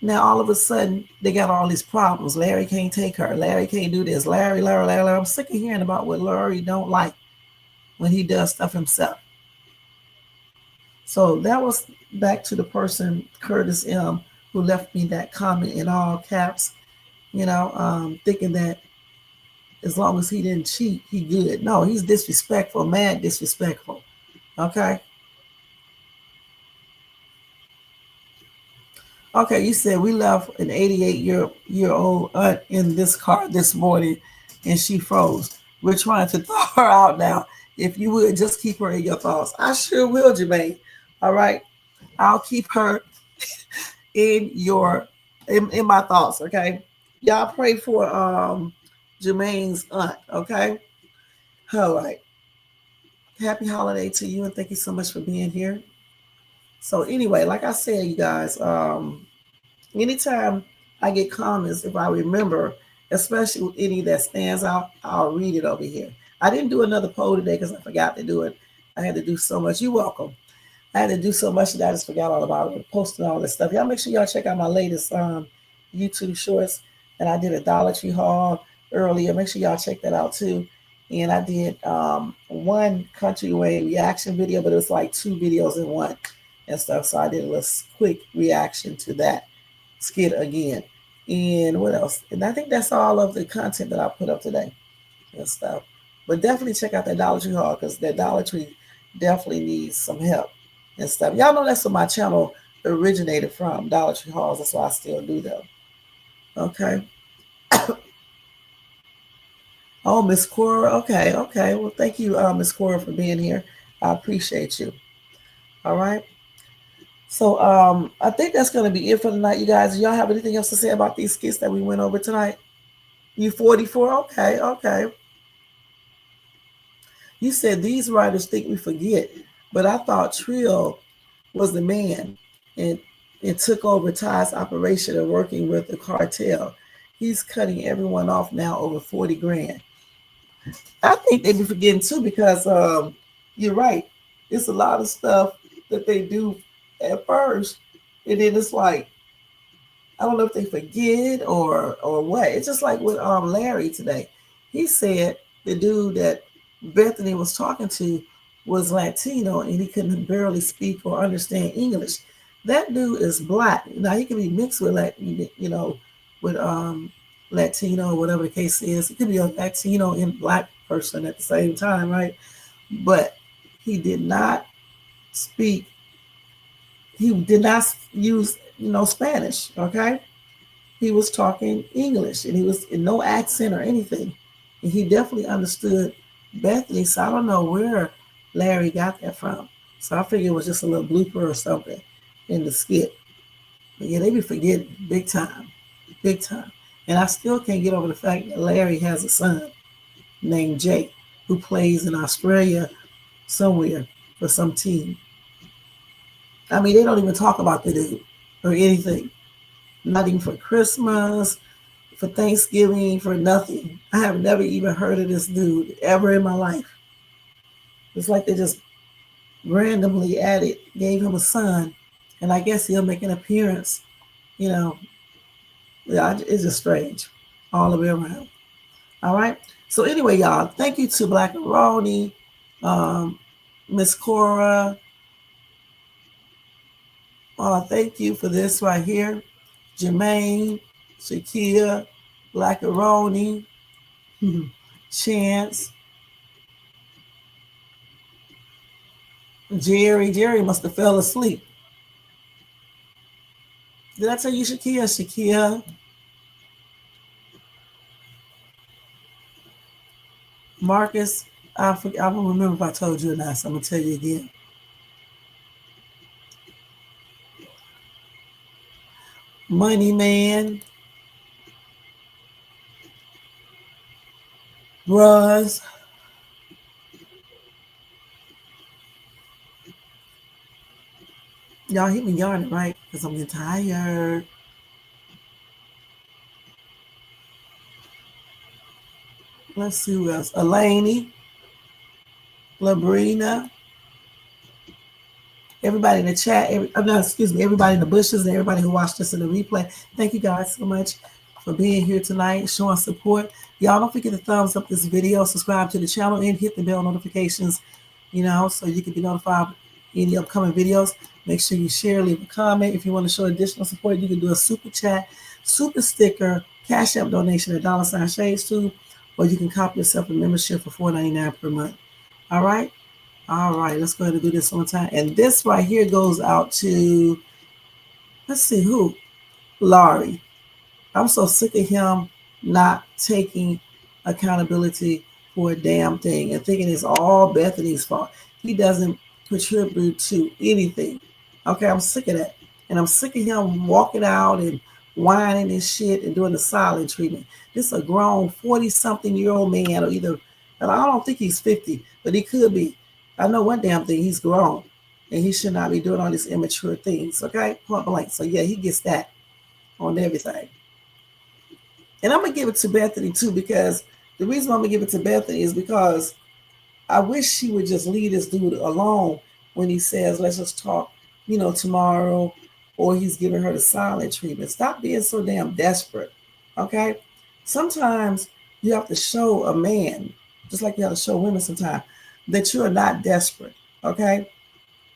S5: now all of a sudden they got all these problems. Larry can't take her. Larry can't do this. Larry. I'm sick of hearing about what Larry don't like when he does stuff himself. So that was back to the person, Curtis M., who left me that comment in all caps, thinking that as long as he didn't cheat, he good. No, he's disrespectful, mad disrespectful. Okay. Okay, you said we left an 88-year-old aunt in this car this morning and she froze. We're trying to thaw her out now. If you would, just keep her in your thoughts. I sure will, Jermaine. All right. I'll keep her in my thoughts, okay? Y'all pray for Jermaine's aunt, okay? All right. Happy holiday to you and thank you so much for being here. So anyway, like I said, you guys, anytime I get comments, if I remember, especially with any that stands out, I'll read it over here. I didn't do another poll today because I forgot to do it. I had to do so much. You're welcome. I had to do so much that I just forgot all about it, posting all this stuff. Y'all make sure y'all check out my latest YouTube shorts. And I did a Dollar Tree haul earlier. Make sure y'all check that out too. And I did one Country Way reaction video, but it was like 2 videos in one and stuff. So I did a little quick reaction to that skit again. And what else? And I think that's all of the content that I put up today and stuff. But definitely check out that Dollar Tree haul because that Dollar Tree definitely needs some help and stuff. Y'all know that's what my channel originated from, Dollar Tree hauls. That's why I still do them. Okay. Oh, Miss Cora. Okay. Well, thank you, Miss Cora, for being here. I appreciate you. All right. So I think that's going to be it for tonight, you guys. Do y'all have anything else to say about these skits that we went over tonight? You 44? Okay. You said these writers think we forget, but I thought Trill was the man and took over Ty's operation of working with the cartel. He's cutting everyone off now over 40 grand. I think they be forgetting too because you're right. It's a lot of stuff that they do at first, and then it's like, I don't know if they forget or what. It's just like with Larry today. He said the dude that Bethany was talking to was Latino and he couldn't barely speak or understand English. That dude is black. Now he can be mixed with with Latino or whatever the case is. It could be a Latino and black person at the same time, right? But he did not speak. He did not use Spanish. Okay, he was talking English and he was in no accent or anything. And he definitely understood Bethany. So I don't know where Larry got that from. So I figured it was just a little blooper or something in the skit. But yeah, they be forgetting big time. And I still can't get over the fact that Larry has a son named Jake who plays in Australia somewhere for some team. I mean, they don't even talk about the dude or anything. Not even for Christmas, for Thanksgiving, for nothing. I have never even heard of this dude ever in my life. It's like they just randomly gave him a son, and I guess he'll make an appearance. Yeah, it's just strange all the way around. All right. So anyway, y'all, thank you to Black Aroni, Miss Cora. Thank you for this right here. Jermaine, Shakia, Black Aroni, Chance, Jerry must have fell asleep. Did I tell you Shakia? Marcus, I don't remember if I told you or not, so I'm going to tell you again. Money Man, Bros. Y'all hear me yarning, right? Because I'm getting tired. Let's see who else. Elaney, Labrina, everybody in the chat, everybody in the bushes, and everybody who watched us in the replay. Thank you guys so much for being here tonight, showing support. Y'all don't forget to thumbs up this video, subscribe to the channel, and hit the bell notifications, so you can be notified of any upcoming videos. Make sure you share, leave a comment. If you want to show additional support, you can do a super chat, super sticker, Cash App donation at $Shades2, or you can copy yourself a membership for $4.99 per month. All right, let's go ahead and do this one time. And this right here goes out to, let's see who, Laurie. I'm so sick of him not taking accountability for a damn thing and thinking it's all Bethany's fault. He doesn't contribute to anything. Okay, I'm sick of that. And I'm sick of him walking out and whining and shit and doing the silent treatment. This is a grown 40-something-year-old man, or either, and I don't think he's 50, but he could be. I know one damn thing, he's grown. And he should not be doing all these immature things, okay? Point blank. So yeah, he gets that on everything. And I'm going to give it to Bethany too, because the reason I'm going to give it to Bethany is because I wish she would just leave this dude alone when he says, let's just talk, tomorrow, or he's giving her the silent treatment. Stop being so damn desperate, okay? Sometimes you have to show a man, just like you have to show women sometimes, that you're not desperate, okay?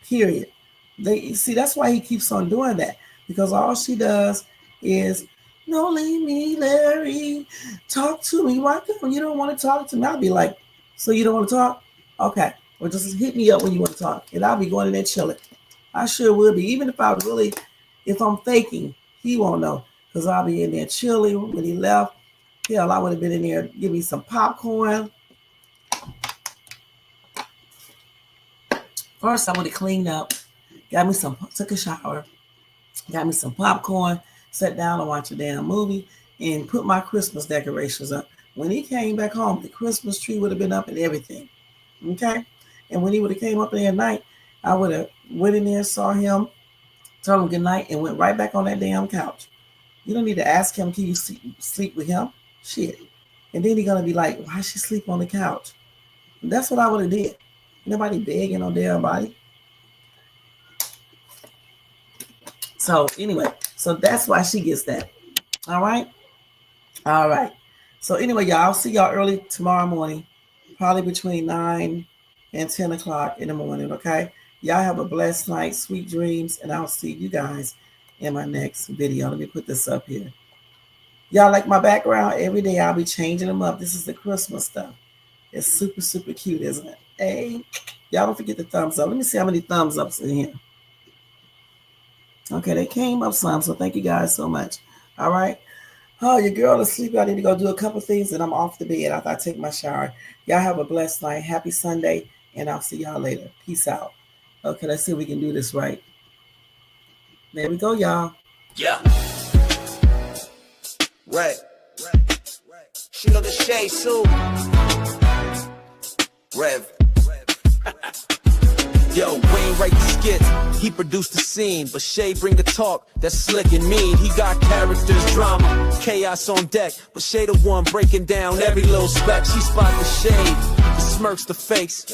S5: Period. That's why he keeps on doing that, because all she does is, no, leave me, Larry. Talk to me. Why come you don't want to talk to me? I'll be like, so you don't want to talk? Okay. Well, just hit me up when you want to talk. And I'll be going in there chilling. I sure will be. Even if I'm faking, he won't know. Because I'll be in there chilling when he left. Hell, I would have been in there, give me some popcorn. First, I would have cleaned up, took a shower, got me some popcorn, sat down and watched a damn movie, and put my Christmas decorations up. When he came back home, the Christmas tree would have been up and everything. Okay? And when he would have came up there at night, I would have went in there, saw him, told him good night, and went right back on that damn couch. You don't need to ask him, can you sleep with him? Shit. And then he's going to be like, why she sleep on the couch? And that's what I would have did. Nobody begging on their body. So anyway, that's why she gets that. All right. So anyway, y'all, I'll see y'all early tomorrow morning, probably between 9 and 10 o'clock in the morning. Okay. Y'all have a blessed night, sweet dreams, and I'll see you guys in my next video. Let me put this up here. Y'all like my background? Every day I'll be changing them up. This is the Christmas stuff. It's super, super cute, isn't it? Hey, y'all don't forget the thumbs up. Let me see how many thumbs ups in here. Okay, they came up some, so thank you guys so much. All right. Oh, your girl is asleep. I need to go do a couple things, and I'm off the bed after I take my shower. Y'all have a blessed night. Happy Sunday, and I'll see y'all later. Peace out. Okay, let's see if we can do this right. There we go, y'all.
S1: Yeah. Right. She know the shade soon. Rev. Yo, Wayne write the skits, he produced the scene, but Shay bring the talk that's slick and mean. He got characters, drama, chaos on deck, but Shay the one breaking down every little speck. She spot the shade, the smirks the face,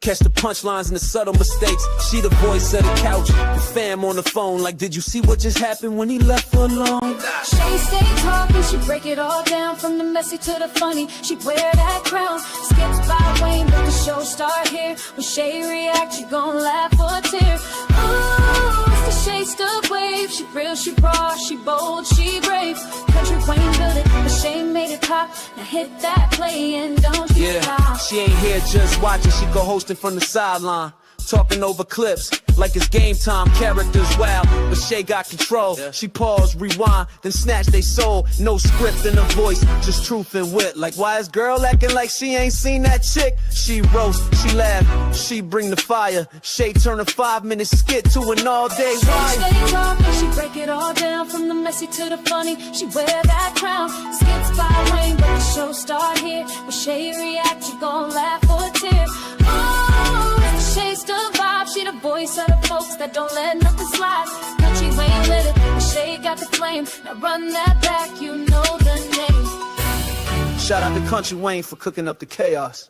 S1: catch the punchlines and the subtle mistakes. She the voice of the couch, the fam on the phone, like did you see what just happened when he left her alone?
S2: Shay stay talking, she break it all down, from the messy to the funny. She wear that crown, skits by Wayne, but the show start here. When Shay react, you gon' laugh or tear. Ooh, it's the Shay Stuck wave. She real, she raw, she bold, she brave. Country Wayne built it, but Shay made it pop. Now hit that play and don't you stop.
S1: She ain't here just watching, she go hosting from the sideline. talking over clips like it's game time. Characters wild, but Shay got control. She paused, rewind, then snatch they soul. No script in her voice, just truth and wit. Like why is girl acting like she ain't seen that chick? She roast, she laugh, she bring the fire. Shay turn a 5-minute skit to an all-day ride.
S2: She stay talking, she break it all down from the messy to the funny. She wear that crown, skits by rain, but the show start here. When Shay react, you gon' laugh or a tear. Oh, it's the Shay's the vibe. She the voice of the folks that don't let nothing slide. Country Wayne lit it, but Shay got the flame. Now run that back, you know the name.
S1: Shout out to Country Wayne for cooking up the chaos.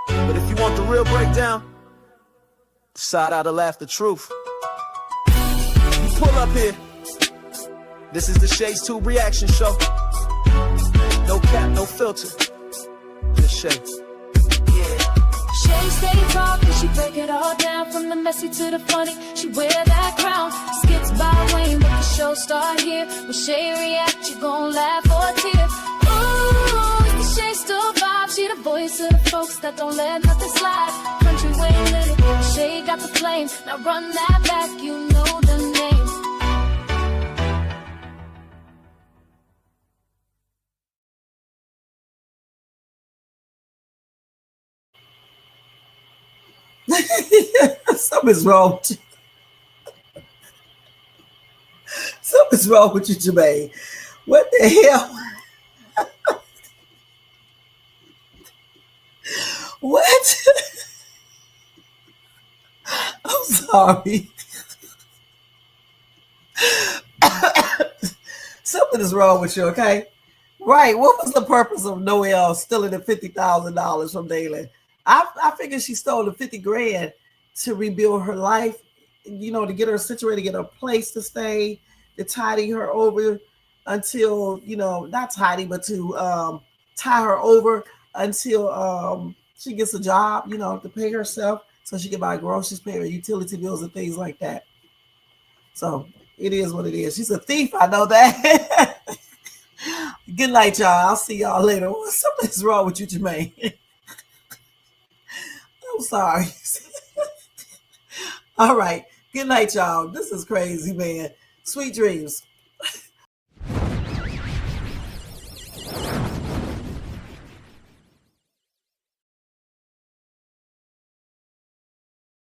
S1: But if you want the real breakdown, decide how to laugh the truth. You pull up here. This is the Shay's Tube reaction show. No cap, no filter. Just Shay.
S2: Shay stay talking, she break it all down from the messy to the funny. She wear that crown, skits by Wayne, but the show start here. When Shay react, you gon' laugh or tear. Ooh, it's the Shay still vibe. She the voice of the folks that don't let nothing slide. Country Wayne lit it, Shay got the flame. Now run that back, you know the name.
S5: Something's wrong with you. Something's wrong with you, Jermaine. What the hell? What? I'm sorry. Something is wrong with you, okay? Right. What was the purpose of Noelle stealing the $50,000 from Dalen? I figured she stole the 50 grand to rebuild her life, you know, to get her situated, get a place to stay, to tidy her over until, you know, not tidy, but to tie her over until she gets a job, you know, to pay herself so she can buy groceries, pay her utility bills and things like that. So it is what it is. She's a thief, I know that. Good night, y'all. I'll see y'all later. Something's wrong with you, Jermaine. I'm sorry. All right. Good night, y'all. This is crazy, man. Sweet dreams.